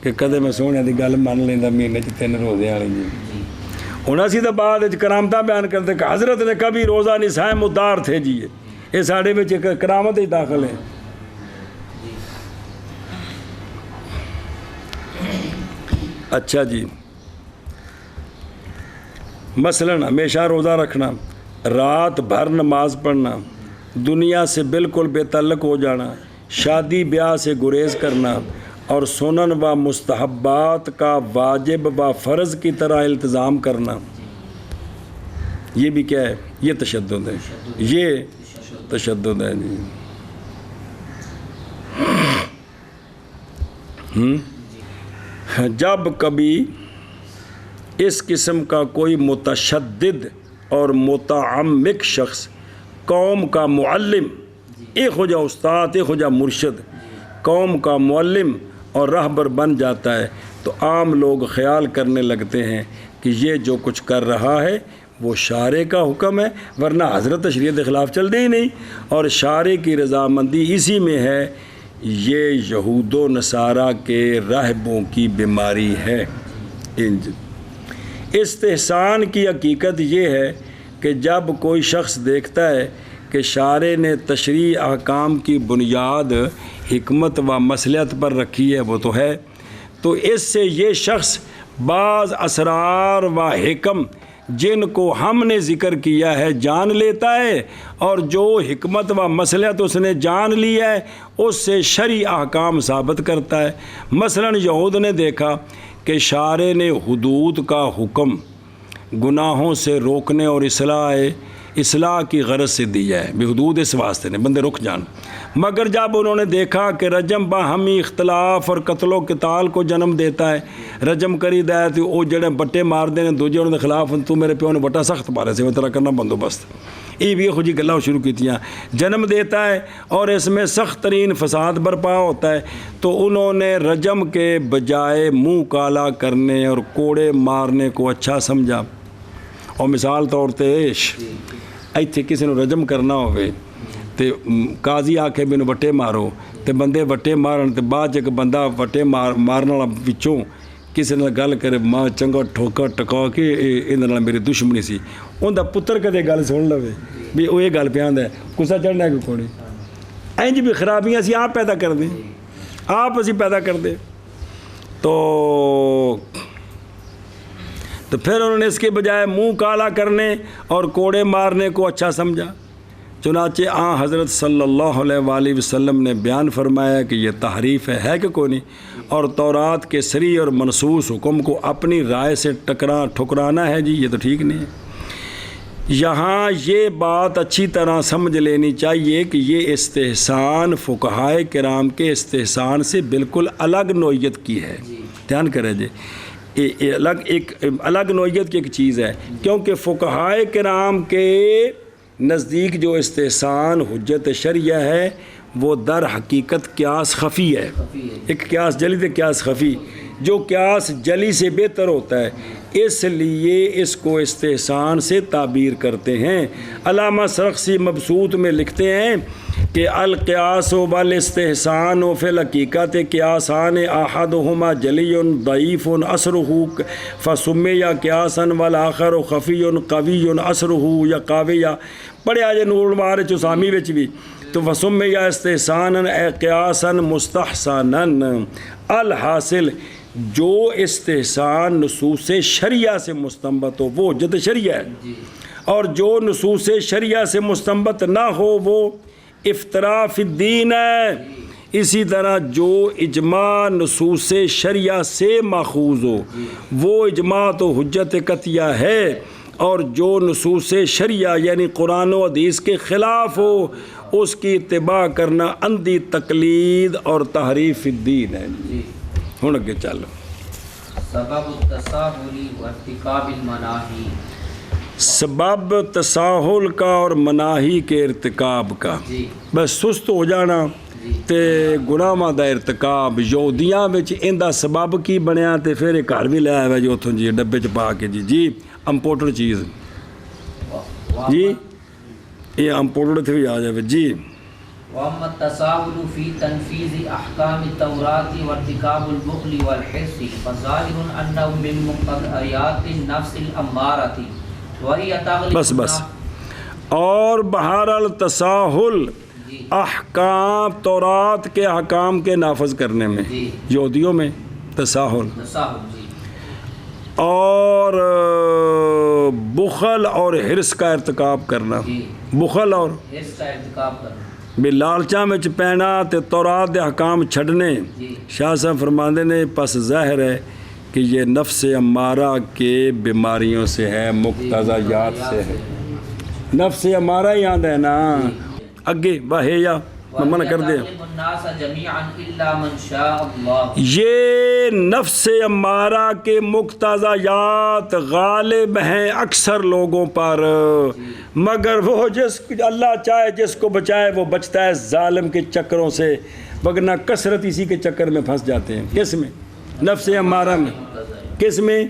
کہ کدے میں سونے دی گل من لینا مہینے 3 روزے والے جی۔ انہوں اسی تو بعد کرامتہ بیان کرتے کہ حضرت نے کبھی روزہ نہیں سائے مدار تھے جی، یہ ساڑھے میں کرامت ہی داخل ہے۔ اچھا جی، مثلا ہمیشہ روزہ رکھنا، رات بھر نماز پڑھنا، دنیا سے بالکل بے تعلق ہو جانا، شادی بیاہ سے گریز کرنا اور سنن و مستحبات کا واجب و فرض کی طرح التزام کرنا، یہ بھی کیا ہے؟ یہ تشدد ہے، یہ تشدد ہے جی۔ جب کبھی اس قسم کا کوئی متشدد اور متعمق شخص قوم کا معلم، ایک ہو جا استاد ایک ہو جا مرشد، قوم کا معلم اور رہبر بن جاتا ہے تو عام لوگ خیال کرنے لگتے ہیں کہ یہ جو کچھ کر رہا ہے وہ شارع کا حکم ہے، ورنہ حضرت شریعت کے خلاف چل دے ہی نہیں، اور شارع کی رضامندی اسی میں ہے۔ یہ یہود و نصارہ کے راہبوں کی بیماری ہے۔ استحسان کی حقیقت یہ ہے کہ جب کوئی شخص دیکھتا ہے کہ شارع نے تشریع احکام کی بنیاد حکمت و مصلحت پر رکھی ہے وہ تو ہے، تو اس سے یہ شخص بعض اسرار و حکم جن کو ہم نے ذکر کیا ہے جان لیتا ہے، اور جو حکمت و مصلحت اس نے جان لی ہے اس سے شرعی احکام ثابت کرتا ہے۔ مثلا یہود نے دیکھا کہ شارع نے حدود کا حکم گناہوں سے روکنے اور اصلاح کی غرض سے دیا ہے، بے حدود اس واسطے نے بندے رک جان، مگر جب انہوں نے دیکھا کہ رجم باہمی اختلاف اور قتل و قتال کو جنم دیتا ہے، رجم کری دے تو وہ جڑے بٹے مار دے دوجے انہوں کے خلاف، تو میرے پیو نے بٹا سخت مارے سے میں تیرا کرنا بندوبست، یہ بھی خوشی گلہ شروع کیتیاں جنم دیتا ہے اور اس میں سخت ترین فساد برپا ہوتا ہے، تو انہوں نے رجم کے بجائے منہ کالا کرنے اور کوڑے مارنے کو اچھا سمجھا۔ اور مثال طور پیش ایتھے کسی نے رجم کرنا ہوئے تے قاضی آکھے بھی انہوں وٹے مارو تے بندے وٹے مارن تے بعد ایک بندہ وٹے مارن والا وچوں کسی نے گل کرے ماں چنگا ٹھوکا ٹکا کے انہاں میری دشمنی سی، ان دا پتر کدے گل سن لوے بھی وہ یہ گل پہ آندا ہے غصہ چڑھنا ہے کوئی نہیں، اینج بھی خرابیاں اسی آپ پیدا کر دیں، آپ اسی پیدا کر دیں۔ تو پھر انہوں نے اس کے بجائے منہ کالا کرنے اور کوڑے مارنے کو اچھا سمجھا، چنانچہ حضرت صلی اللہ علیہ وآلہ وسلم نے بیان فرمایا کہ یہ تحریف ہے کہ کوئی نہیں، اور تورات کے صریح اور منصوص حکم کو اپنی رائے سے ٹھکرانا ہے جی، یہ تو ٹھیک نہیں ہے۔ یہاں یہ بات اچھی طرح سمجھ لینی چاہیے کہ یہ استحسان فقہائے کرام کے استحسان سے بالکل الگ نوعیت کی ہے، دھیان کریں جی، ایک الگ نوعیت کی ایک چیز ہے، کیونکہ فقہائے کرام کے نزدیک جو استحسان حجت شرعیہ ہے وہ در حقیقت قیاس خفی ہے، ایک قیاس جلی تے قیاس خفی، جو قیاس جلی سے بہتر ہوتا ہے، اس لیے اس کو استحسان سے تعبیر کرتے ہیں۔ علامہ سرخسی مبسوط میں لکھتے ہیں کہ القیاس والاستحسان فی الحقیقت قیاسان احدہما جلی ضعیف اثرہ فسمی قیاسا والآخر خفی قوی اثرہ یا قاوی، پڑھے آج نور المعارج چسامی وچ بھی، تو فسمی استحسانا اے قیاسا مستحسنا، الحاصل جو استحسان نصوص شریعہ سے مستنبت ہو وہ حجت شریعہ ہے، اور جو نصوص شریعہ سے مستنبت نہ ہو وہ افتراء فی الدین ہے۔ اسی طرح جو اجماع نصوص شریعہ سے ماخوذ ہو وہ اجماع تو حجت قطعیہ ہے، اور جو نصوص شریعہ یعنی قرآن و حدیث کے خلاف ہو اس کی اتباع کرنا اندھی تقلید اور تحریف الدین ہے۔ ہوں اگے چلو، سبب التساہل وارتکاب المناہی، سبب تساہل کا اور مناہی کے ارتکاب کا، بس سست ہو جانا تے گناہاں دا ارتکاب، یہودیاں وچ ایندا سبب کی بنیا تے پھر ایک گھر بھی لے آیا جی اتھوں جی ڈبے چ پا کے جی امپورٹڈ چیز جی، یہ امپورٹڈ تھے بھی آ جائے جی۔ وَأَمَّا التَّسَاهُلُ فِي تَنْفِيذِ أَحْكَامِ التَّوْرَاةِ وَارْتِكَابُ الْبُخْلِ وَالْحِرْصِ فَظَاهِرٌ أَنَّهُ مِنْ مُقْتَضَيَاتِ النَّفْسِ الْأَمَّارَةِ وَهِيَ تَغْلِبُ بس اور بہرحال تساہل احکام تورات کے احکام کے نافذ کرنے میں، یہودیوں میں تساہل، اور بخل اور حرص کا ارتکاب کرنا، بخل اور حرص کا ارتکاب کرنا، بھی لالچاں وچ پینا تے تورات دے احکام چھڈنے۔ شاہ صاحب فرماندے نے پس ظاہر ہے کہ یہ نفس امارہ کے بیماریوں سے ہے، مقتضیات سے ہے، نفس امارہ ہی آندہ ہے نا، اگے واہے یا منع کر دے، یہ نفس امارہ کے مقتضیات غالب ہیں اکثر لوگوں پر، مگر وہ جس اللہ چاہے جس کو بچائے وہ بچتا ہے ظالم کے چکروں سے، وگرنہ کثرت اسی کے چکر میں پھنس جاتے ہیں۔ کس میں؟ نفس امارہ میں۔ کس میں؟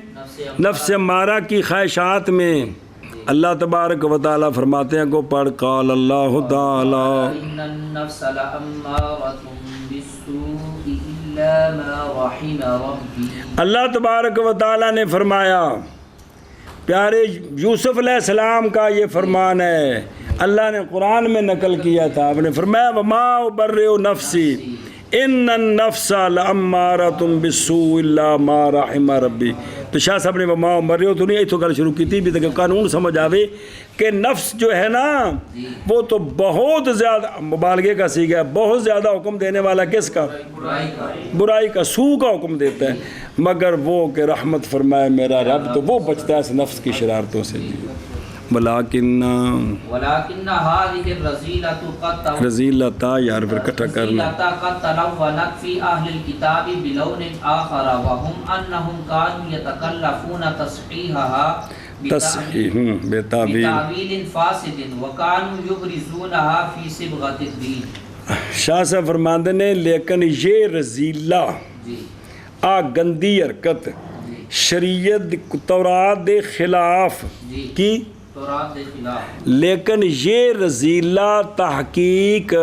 نفس امارہ کی خواہشات میں۔ اللہ تبارک و تعالیٰ فرماتے ہیں کو پڑھ، قال اللہ تعالیٰ ان النفس لامارۃ بالسوء الا ما رحم ربی، اللہ تبارک و تعالیٰ نے فرمایا، پیارے یوسف علیہ السلام کا یہ فرمان ہے، اللہ نے قرآن میں نقل کیا تھا، آپ نے فرمایا وما ابرئ نفسی ان النفس لامارۃ بالسوء الا ما رحم ربی. تو شاہ صاحب نے وما ابرئ تو نہیں ایتھوں گل شروع کی تھی بھی تک قانون سمجھ آوے کہ نفس جو ہے نا وہ تو بہت زیادہ مبالغے کا سیکھا ہے، بہت زیادہ حکم دینے والا کس کا؟ برائی کا، سوء کا حکم دیتا ہے، مگر وہ کہ رحمت فرمائے میرا رب تو وہ بچتا ہے اس نفس کی شرارتوں سے. ولیکن هذه الرذیلۃ قد رذیلتا یار پھر اکٹھا کرنا قد تلونت في اهل الكتاب بلون آخر وهم انهم كانوا يتكلفون تصحيحها بتاویل فاسد وكانوا يبرزونها في صبغة الدین. شاہ صاحب فرماندے نے لیکن یہ رذیلہ آ گندی حرکت شریعت تورات دے خلاف کی، لیکن یہ رذیلہ تحقیق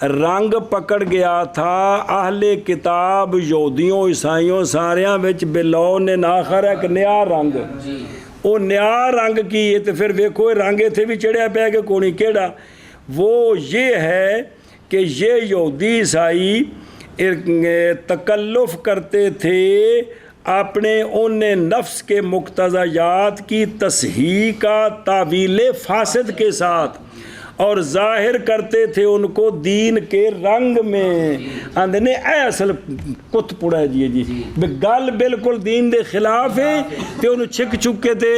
رنگ پکڑ گیا تھا اہل کتاب یہودیوں عیسائیوں ساریاں وچ بلون آخر ایک نیا رنگ، وہ نیا رنگ کی ہے. تو پھر ویکھو رنگ اتنے بھی چڑھیا پیا کہ کونی کیڑا، وہ یہ ہے کہ یہ یہودی عیسائی تکلف کرتے تھے اپنے ان نفس کے مقتضیات کی تصحیح کا تعویل فاسد کے ساتھ، اور ظاہر کرتے تھے ان کو دین کے رنگ میں. آندے نے اے اصل کت پڑا ہے جی گل بالکل دین دے خلاف ہے تے انہوں چھک چھک کے تے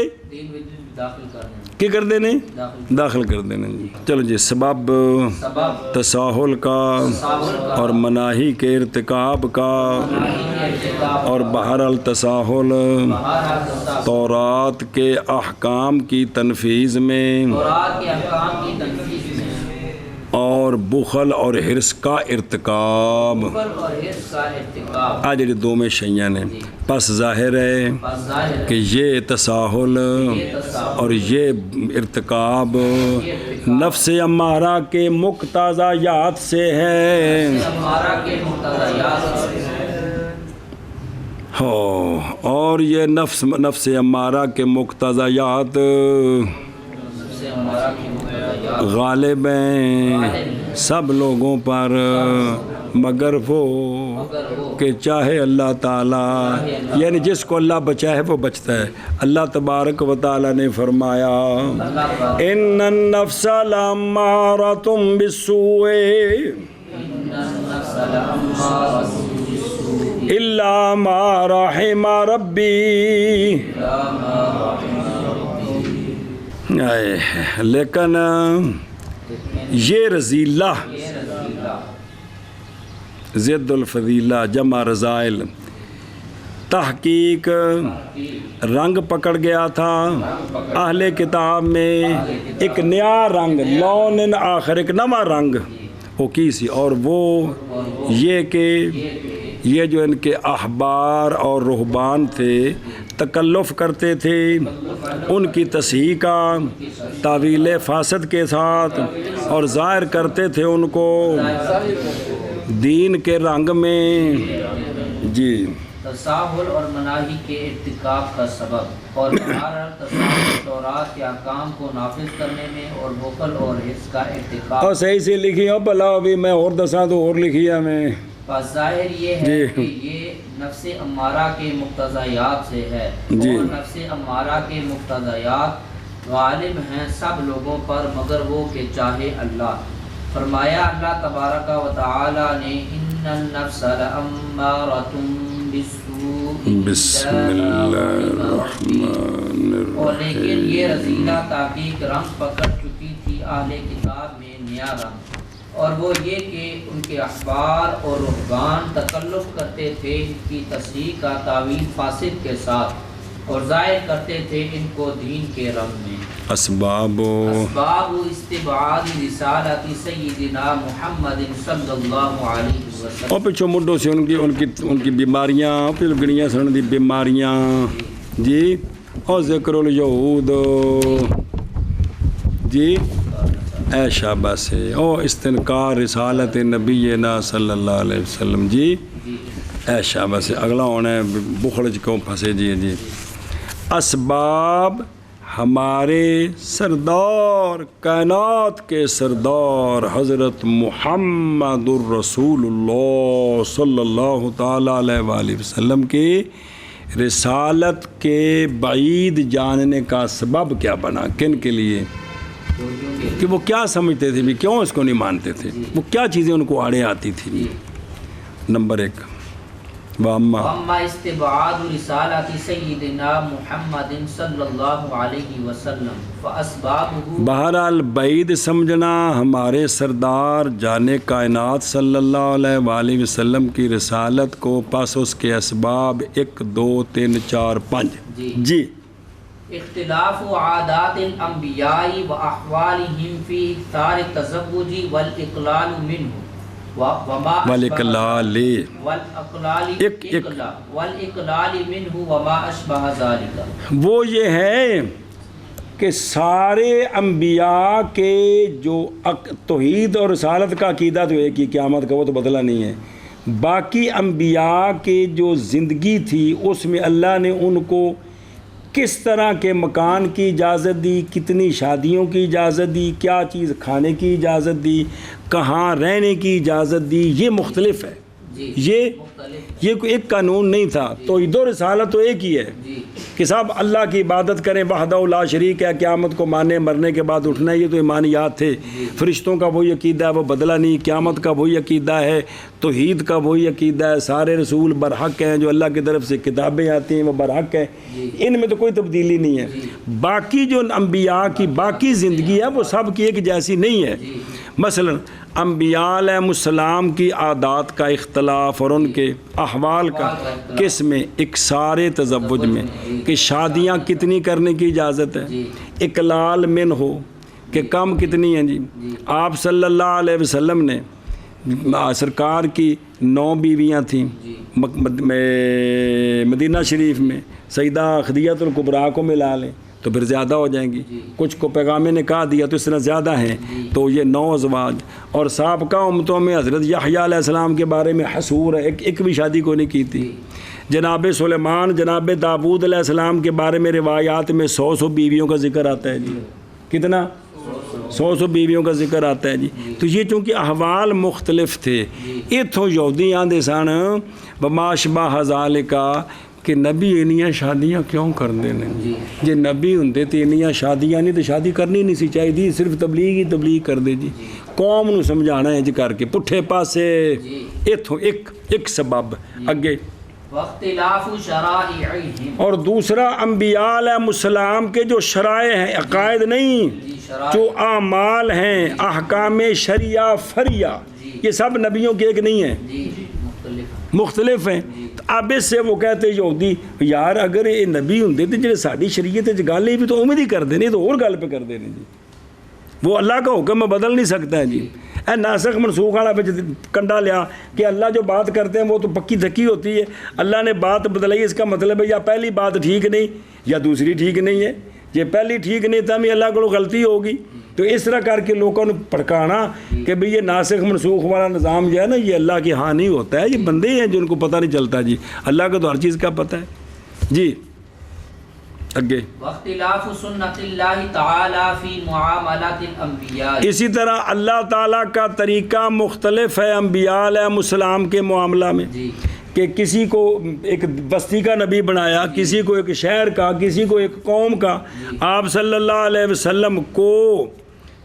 کی کر دینے داخل کر دینے. چلو جی سبب تساہل کا اور مناہی کے ارتکاب کا، اور بہرحال تساہل تورات کے احکام کی تنفیذ میں اور بخل اور حرص کا ارتکاب، آج جڑی دو میں شیئں نے. پس ظاہر ہے کہ یہ تساہل اور یہ ارتکاب نفس امارہ کے مقتضیات سے ہے، اور یہ نفس امارہ کے مقتضیات غالب ہیں سب لوگوں پر، مگر وہ کہ چاہے اللہ تعالیٰ، یعنی جس کو اللہ بچائے وہ بچتا ہے. اللہ تبارک و تعالیٰ نے فرمایا ان النفس لامارۃ بالسوء الا ما رحم ربی. لیکن یہ رذیلہ ضد الفضیلہ جمع رذائل تحقیق رنگ پکڑ گیا تھا اہل کتاب میں ایک نیا رنگ، لون آخر ایک نواں رنگ وہ کی سی، اور وہ یہ کہ یہ جو ان کے احبار اور رہبان تھے تکلف کرتے تھے ان کی تصحیح کا تعویل فاسد کے ساتھ، اور ظاہر کرتے تھے ان کو دین کے رنگ میں. جی تساہل اور مناہی کے ارتکاب کا سبب، اور تساہل تورات کے احکام کو نافذ کرنے میں، اور بخل اور حرص کا ارتکاب. اور صحیح سے لکھی ہو بھلا ابھی میں اور دساں تو اور لکھی ہے میں. بس ظاہر یہ ہے کہ یہ نفس امارہ کے مقتضیات سے ہے، اور نفس امارہ کے مقتضیات غالب ہیں سب لوگوں پر مگر وہ کہ چاہے اللہ. فرمایا اللہ تبارک و تعالی نے ان النفس لامارۃ بالسوء بسم اللہ الرحمن الرحیم. اور لیکن یہ رذیلہ تحقیق رنگ پکڑ چکی تھی اہل کتاب میں نیا رنگ، اور وہ یہ کہ ان کے احبار اور رہبان تکلف کرتے تھے ان کی تصحیح کا تعویل فاسد کے ساتھ، اور ظاہر کرتے تھے ان کو دین کے رنگ میں. اسباب استبعاد رسالت سیدنا محمد صلی اللہ علیہ وسلم. اور پچھو مڈوں سے ان کی بیماریاں پھر گنیاں سن دی بیماریاں جی، اور ذکر الیہود جی اے شابہ سے، اور استنکار رسالت نبینا صلی اللہ علیہ وسلم جی اے شابہ سے. اگلا ہونا ہے بخل کیوں پھنسے جی. اسباب ہمارے سردار کائنات کے سردار حضرت محمد الرسول اللہ صلی اللہ تعالیٰ علیہ وآلہ وسلم کی رسالت کے بعید جاننے کا سبب کیا بنا؟ کن کے لیے؟ کہ وہ کیا سمجھتے تھے بھی، کیوں اس کو نہیں مانتے تھے، وہ کیا چیزیں ان کو آڑے آتی تھی؟ نمبر 1 وَأَمَّا اسْتِبْعَادُ رِسَالَةِ سَيِّدِنَا مُحَمَّدٍ صلی اللہ علیہ وسلم فَأَسْبَابُهُ، بہرحال بعید سمجھنا ہمارے سردار جانے کائنات صلی اللہ علیہ وآلہ وسلم کی رسالت کو، پس اس کے اسباب 1 2 3 4 5 جی اختلاف عادات الانبیاء واحوالهم فی اکثار التزوج والاقلال منه والاقلال منه وما اشبہ ذلك، وہ یہ ہے کہ سارے انبیاء کے جو توحید اور رسالت کا عقیدہ تو ایک ہی، قیامت کا وہ تو بدلا نہیں ہے، باقی انبیاء کے جو زندگی تھی اس میں اللہ نے ان کو کس طرح کے مکان کی اجازت دی، کتنی شادیوں کی اجازت دی، کیا چیز کھانے کی اجازت دی، کہاں رہنے کی اجازت دی، یہ مختلف ہے، یہ کوئی ایک قانون نہیں تھا۔ توحید و رسالت تو ایک ہی ہے کہ صاحب اللہ کی عبادت کریں، وحدہ لا شریک ہے، قیامت کو مانے، مرنے کے بعد اٹھنا ہے، یہ تو ایمانیات تھے۔ فرشتوں کا وہی عقیدہ ہے، وہ بدلا نہیں، قیامت کا وہی عقیدہ ہے، توحید کا وہی عقیدہ ہے، سارے رسول برحق ہیں، جو اللہ کی طرف سے کتابیں آتی ہیں وہ برحق ہیں، ان میں تو کوئی تبدیلی نہیں ہے۔ باقی جو انبیاء کی باقی زندگی ہے وہ سب کی ایک جیسی نہیں ہے۔ مثلا انبیاء علیہ السلام کی عادات کا اختلاف اور ان کے احوال کا کس میں؟ اکثار تزوج میں، کہ شادیاں کتنی کرنے کی اجازت ہے، اقلال من ہو کہ کم کتنی ہیں جی۔ آپ صلی اللہ علیہ وسلم نے سرکار کی 9 بیویاں تھیں مدینہ شریف میں، سیدہ خدیجہ الکبریٰ کو ملا لیں تو پھر زیادہ ہو جائیں گی، کچھ کو پیغام نے کہا دیا تو اس طرح زیادہ ہیں، تو یہ 9 ازواج۔ اور سابقہ امتوں میں حضرت یحییٰ علیہ السلام کے بارے میں حصور ہے، ایک بھی شادی کو نہیں کی تھی۔ جناب سلیمان، جناب داؤد علیہ السلام کے بارے میں روایات میں 100 بیویوں کا ذکر آتا ہے جی۔ کتنا؟ 100 بیویوں کا ذکر آتا ہے جی۔ تو یہ چونکہ احوال مختلف تھے، اتھوں یہودی آندے سن وما شبہ ذالک کہ نبی انیاں شادیاں کیوں کر دینے، جی نبی ہوندے تے انیاں شادیاں نہیں تو شادی کرنی نہیں سی چاہیے، صرف تبلیغ ہی تبلیغ کر دے جی، قوم نو سمجھانا ہے جی کر کے پٹھے پاسے۔ اتھوں ایک سبب اگے واختلاف شرائعہم، اور دوسرا انبیاء علیہ السلام کے جو شرائع ہیں، عقائد نہیں، جو اعمال ہیں، احکام شریعہ فریہ، یہ سب نبیوں کے ایک نہیں ہیں، مختلف ہیں۔ اب اس سے وہ کہتے یہودی یار اگر یہ نبی ہوندے تے جڑے ساری شریعت وچ گل ہے بھی تو اوویں دی کردے نے، تو اور گل پہ کردے نے جی، وہ اللہ کا حکم بدل نہیں سکتا ہے جی۔ اے ناسخ منسوخ والا وچ کنڈا لیا کہ اللہ جو بات کرتے ہیں وہ تو پکی دھکی ہوتی ہے، اللہ نے بات بدلائی، اس کا مطلب ہے یا پہلی بات ٹھیک نہیں یا دوسری ٹھیک نہیں ہے، یہ پہلی ٹھیک نہیں تھا بھی اللہ کو غلطی ہوگی۔ تو اس طرح کر کے لوگوں نے پھڑکانا کہ بھئی یہ ناسخ منسوخ والا نظام جو ہے نا یہ اللہ کے ہاں نہیں ہوتا ہے، یہ بندے ہیں جن کو پتہ نہیں چلتا جی، اللہ کو تو ہر چیز کا پتہ ہے جی۔ اگے واختلاف سنت اللہ تعالی فی معاملات الانبیاء، اسی طرح اللہ تعالیٰ کا طریقہ مختلف ہے انبیاء علیہ السلام کے معاملہ میں، کہ کسی کو ایک بستی کا نبی بنایا، کسی کو ایک شہر کا، کسی کو ایک قوم کا۔ آپ صلی اللہ علیہ وسلم کو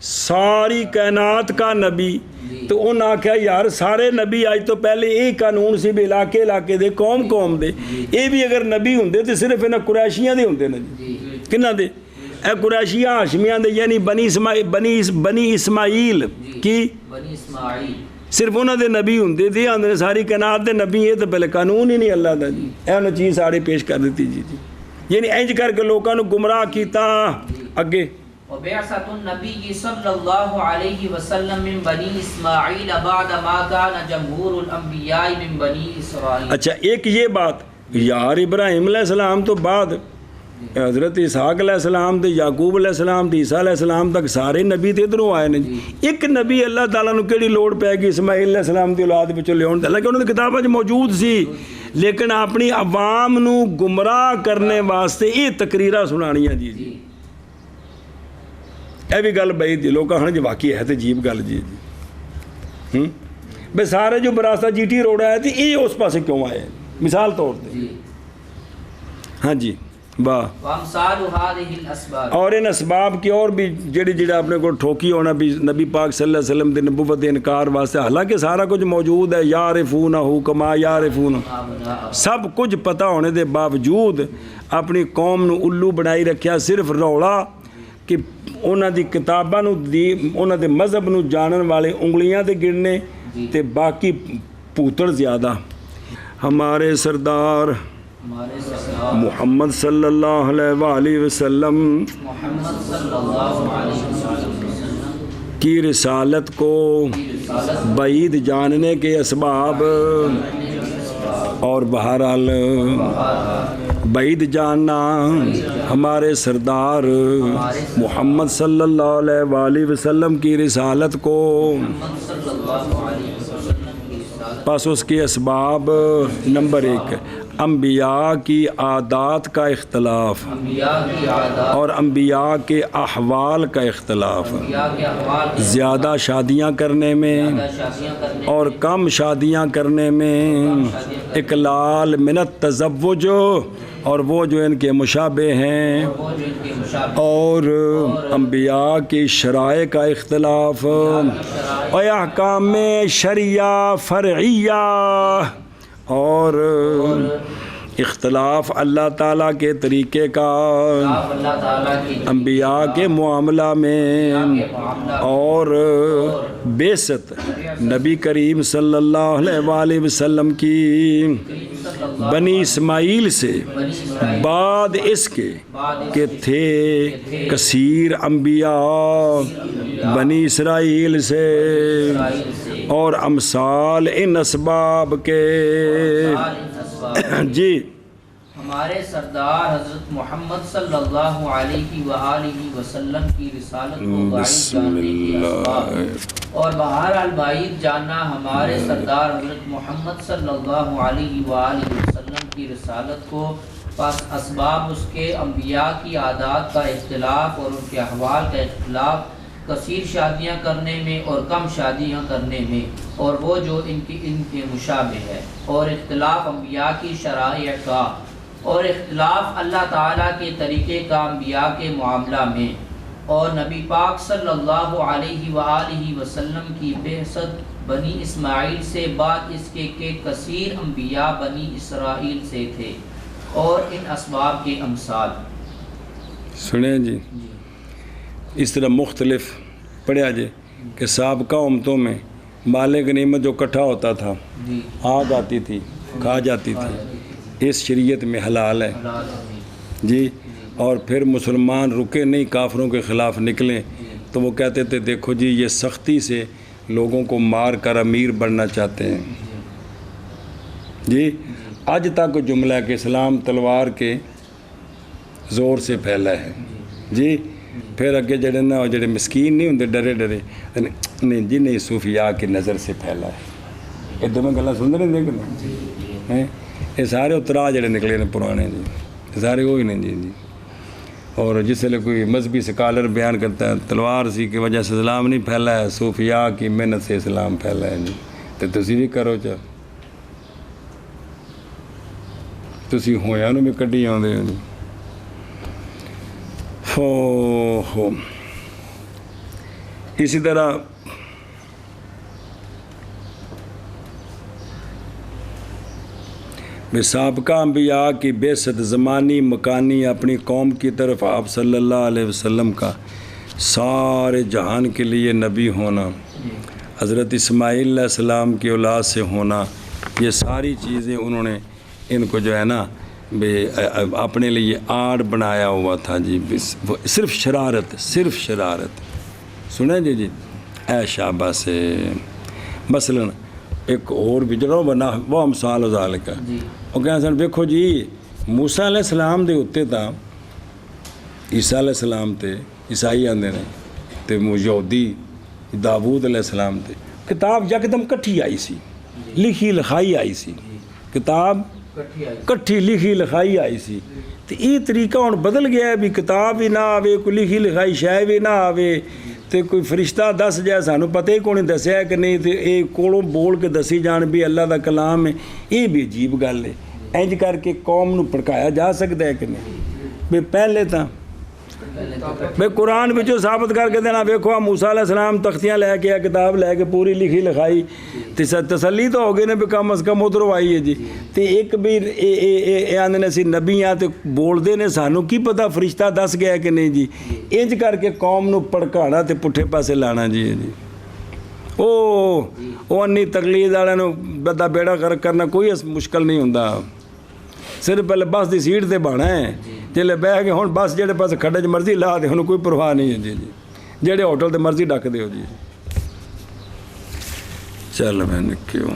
ساری کائنات کا نبی، تو انہوں نے کہا یار سارے نبی آج تو پہلے ایک قانون سے بھی علاقے علاقے دے، قوم قوم دے، یہ بھی اگر نبی ہوندے تو صرف انہیں قریشیاں دے ہوندے نا جی، کنہ دے؟ اے قریشیاں ہاشمیاں دے، یعنی بنی اسماعیل کی، بنی اسماعیل صرف انہوں دے نبی ہوندے تھے، اندر ساری کائنات دے نبی، یہ تو پہلے قانون ہی نہیں اللہ دا جی، اے انہوں چیز ساڑے پیش کر دیتی جی جی، یعنی انج کر کے لوگوں نے گمراہ کیتا۔ اگے وبعثة النبي صلى الله عليه وسلم من بني اسماعیل بعد ما كان جمهور الانبیاء من بنی اسرائیل۔ اچھا ایک یہ بات، یار ابراہیم علیہ السلام تو بعد حضرت اسحاق علیہ السلام تے یعقوب علیہ السلام تے عیسیٰ علیہ السلام تک سارے نبی تے ادھروں آئے نے جی، ایک نبی اللہ تعالیٰ نو کیڑی لوڑ پے گی اسماعیل علیہ السلام دی اولاد وچوں لیاون، حالانکہ انہوں نے کتاباں وچ موجود سی، لیکن اپنی عوام نو گمراہ کرنے واسطے یہ تقریراں سنانیاں جی جی، ਇਹ ਵੀ ਗੱਲ ਬਈ ਦੀ ਲੋਕਾਂ ਹਨ ਜੀ ਵਾਕਈ ਹੈ ਤੇ ਅਜੀਬ ਗੱਲ ਜੀ ਬਈ ਸਾਰੇ ਜੋ ਬਰਾਸਤਾ GT ਰੋਡ ਆਇਆ ਤੇ ਇਹ ਉਸ ਪਾਸੇ ਕਿਉਂ ਆਏ ਮਿਸਾਲ ਤੌਰ ਤੇ جی ہاں جی واہ وامثال هذه الاسباب اور ان اسباب کی اور بھی جڑی اپنے کو ٹھوکی ہونا بھی نبی پاک صلی اللہ علیہ وسلم دی نبوت دے انکار واسطے حالانکہ سارا کچھ موجود ہے یعرفونہ کما یعرفون سب کچھ پتہ ہونے دے باوجود اپنی قوم نو الو بنائی رکھیا صرف رولا کہ انہاں دی کتاباں نو انہاں دے مذہب نو جانن والے انگلیاں تے گرنے تے باقی پوتر زیادہ ہمارے سردار ہمارے سردار محمد صلی اللہ علیہ وآلہ وسلم محمد صلی اللہ علیہ وسلم کی رسالت کو بعید جاننے کے اسباب اور بہرحال بعید جاننا ہمارے سردار محمد صلی اللہ علیہ وآلہ وسلم کی رسالت کو محمد صلی اللہ علیہ وسلم کی رسالت پس اس کے اسباب نمبر 1 انبیاء کی عادات کا اختلاف انبیاء کی عادات اور انبیاء کے احوال کا اختلاف انبیاء کے احوال کے زیادہ شادیاں کرنے میں شادیاں کرنے اور کم شادیاں کرنے میں اقلال من التزوج اور وہ جو ان کے مشابہ ہیں وہ جو ان کے مشابہ اور انبیاء کی شرائع کا اختلاف اور احکام شرعیہ فرعیہ اور اختلاف اللہ تعالیٰ کے طریقے کا اللہ تعالیٰ کی انبیاء کے معاملہ میں اور بعثت نبی کریم صلی اللہ علیہ وآلہ وسلم کی بنی اسماعیل سے بعد اس کے کہ تھے کثیر انبیاء بنی اسرائیل سے اور امثال ان اسباب کے جی ہمارے سردار حضرت محمد صلی اللہ علیہ وآلہ وسلم کی رسالت کو بعید جاننے کے اسباب اور بہرحال بعید جاننا ہمارے سردار حضرت محمد صلی اللہ علیہ وآلہ وسلم کی رسالت کو پس اسباب اس کے انبیاء کی عادات کا اختلاف اور ان کے احوال کا اختلاف کثیر شادیاں کرنے میں اور کم شادیاں کرنے میں اور وہ جو ان کے مشابہ ہے اور اختلاف انبیاء کی شرائع کا اور اختلاف اللہ تعالیٰ کے طریقے کا انبیاء کے معاملہ میں اور نبی پاک صلی اللہ علیہ وآلہ وسلم کی بعثت بنی اسماعیل سے بعد اس کے کہ کثیر انبیاء بنی اسرائیل سے تھے اور ان اسباب کے امثال سنیں جی اس طرح مختلف پڑھا جائے کہ سابقہ امتوں میں مال غنیمت جو اکٹھا ہوتا تھا جی آگ آتی تھی کھا جاتی تھی اس شریعت میں حلال ہے جی اور پھر مسلمان رکے نہیں کافروں کے خلاف نکلیں تو وہ کہتے تھے دیکھو جی یہ سختی سے لوگوں کو مار کر امیر بننا چاہتے ہیں جی آج تک جملہ ہے کہ اسلام تلوار کے زور سے پھیلا ہے جی پھر اگے جڑے نا جڑے مسکین نہیں ہوندے ڈرے نہیں جی نہیں صوفیاء کی نظر سے پھیلا ہے ادھر میں گلا سن رہے دیکھ یہ سارے اترا جڑے نکلے نے پرانے جی سارے وہی نہیں جی اور جس لئے کوئی مذہبی سکالر بیان کرتا ہے تلوار سی کی وجہ سے اسلام نہیں پھیلا ہے صوفیاء کی محنت سے اسلام پھیلا ہے جی تو تسی بھی کرو چاہ تسی ہویا نو بھی کڈی آندے ہیں جی ہو اسی طرح سابقہ انبیاء کی بعثت زمانی مکانی اپنی قوم کی طرف آپ صلی اللہ علیہ وسلم کا سارے جہان کے لیے نبی ہونا حضرت اسماعیل علیہ السلام کی اولاد سے ہونا یہ ساری چیزیں انہوں نے ان کو جو ہے نا اپنے لیے آڑ بنایا ہوا تھا جی صرف شرارت سنیں جی اے شابہ سے مثلا ایک اور بھی جڑا بنا وہ امثال و ذالک وہ کہنا سن دیکھو جی موسیٰ علیہ السلام دے ہوتے تھا عیسیٰ علیہ السلام تے عیسائی آندے نے تے یہودی داود علیہ السلام تے کتاب یکدم کٹھی آئی سی لکھی لکھائی آئی سی کتاب کٹھی لکھی لکھائی آئی سی ਤੇ ਇਹ ਤਰੀਕਾ ਹੁਣ ਬਦਲ ਗਿਆ ਹੈ ਵੀ ਕਿਤਾਬ ਵੀ ਨਾ ਆਵੇ, ਕੋਈ ਲਿਖੀ ਲਿਖਾਈ ਸ਼ੈ ਵੀ ਨਾ ਆਵੇ, ਤੇ ਕੋਈ ਫਰਿਸ਼ਤਾ ਦੱਸ ਜਾਏ, ਸਾਨੂੰ ਪਤਾ ਹੀ ਕੋਈ ਨਹੀਂ ਦੱਸਿਆ ਕਿ ਨਹੀਂ, ਤੇ ਇਹ ਕੋਲੋਂ ਬੋਲ ਕੇ ਦੱਸੀ ਜਾਣ ਵੀ ਅੱਲਾ ਦਾ ਕਲਾਮ ਹੈ, ਇਹ ਵੀ ਅਜੀਬ ਗੱਲ ਹੈ। ਇੰਜ ਕਰਕੇ ਕੌਮ ਨੂੰ ਭੜਕਾਇਆ ਜਾ ਸਕਦਾ ਹੈ ਕਿ ਨਹੀਂ? ਵੀ ਪਹਿਲੇ ਤਾਂ ਮੈਂ ਕੁਰਾਨ ਵਿੱਚੋਂ ਸਾਬਤ ਕਰਕੇ ਦੇਣਾ, ਵੇਖੋ ਆ ਮੂਸਾ ਅਲੈਹਿ ਸਲਾਮ ਤਖਤੀਆਂ ਲੈ ਕੇ ਆ, ਕਿਤਾਬ ਲੈ ਕੇ ਪੂਰੀ ਲਿਖੀ ਲਿਖਾਈ, ਤੇ ਤਸੱਲੀ ਤਾਂ ਹੋ ਗਈ ਨੇ ਵੀ ਕਮ ਅਜ਼ ਕਮ ਉੱਧਰੋਂ ਆਈ ਹੈ ਜੀ। ਤੇ ਇੱਕ ਵੀ ਇਹ ਆਂਦੇ ਨੇ ਅਸੀਂ ਨਬੀ ਹਾਂ ਤੇ ਬੋਲਦੇ ਨੇ, ਸਾਨੂੰ ਕੀ ਪਤਾ ਫਰਿਸ਼ਤਾ ਦੱਸ ਗਿਆ ਕਿ ਨਹੀਂ ਜੀ। ਇੰਜ ਕਰਕੇ ਕੌਮ ਨੂੰ ਭੜਕਾਉਣਾ ਤੇ ਪੁੱਠੇ ਪਾਸੇ ਲਾਣਾ ਜੀ। ਉਹ ਅੰਨੀ ਤਕਲੀਦ ਵਾਲਿਆਂ ਨੂੰ ਦਾ ਬੇੜਾ ਗਰਕ ਕਰਨਾ ਕੋਈ ਮੁਸ਼ਕਲ ਨਹੀਂ ਹੁੰਦਾ। ਸਿਰਫ ਪਹਿਲੇ ਬੱਸ ਦੀ ਸੀਟ ਤੇ ਬਾਣਾ ਹੈ, ਜਿਹੜੇ ਬਹਿ ਕੇ ਹੁਣ ਬੱਸ ਜਿਹੜੇ ਪਾਸੇ ਖੱਡੇ 'ਚ ਮਰਜ਼ੀ ਲਾ ਦੇ, ਹੁਣ ਕੋਈ ਪਰਵਾਹ ਨਹੀਂ ਹੈ ਜੀ। ਜਿਹੜੇ ਹੋਟਲ ਤੇ ਮਰਜ਼ੀ ਡੱਕ ਦਿਓ ਜੀ। ਚੱਲ ਮੈਂ ਕਿਉਂ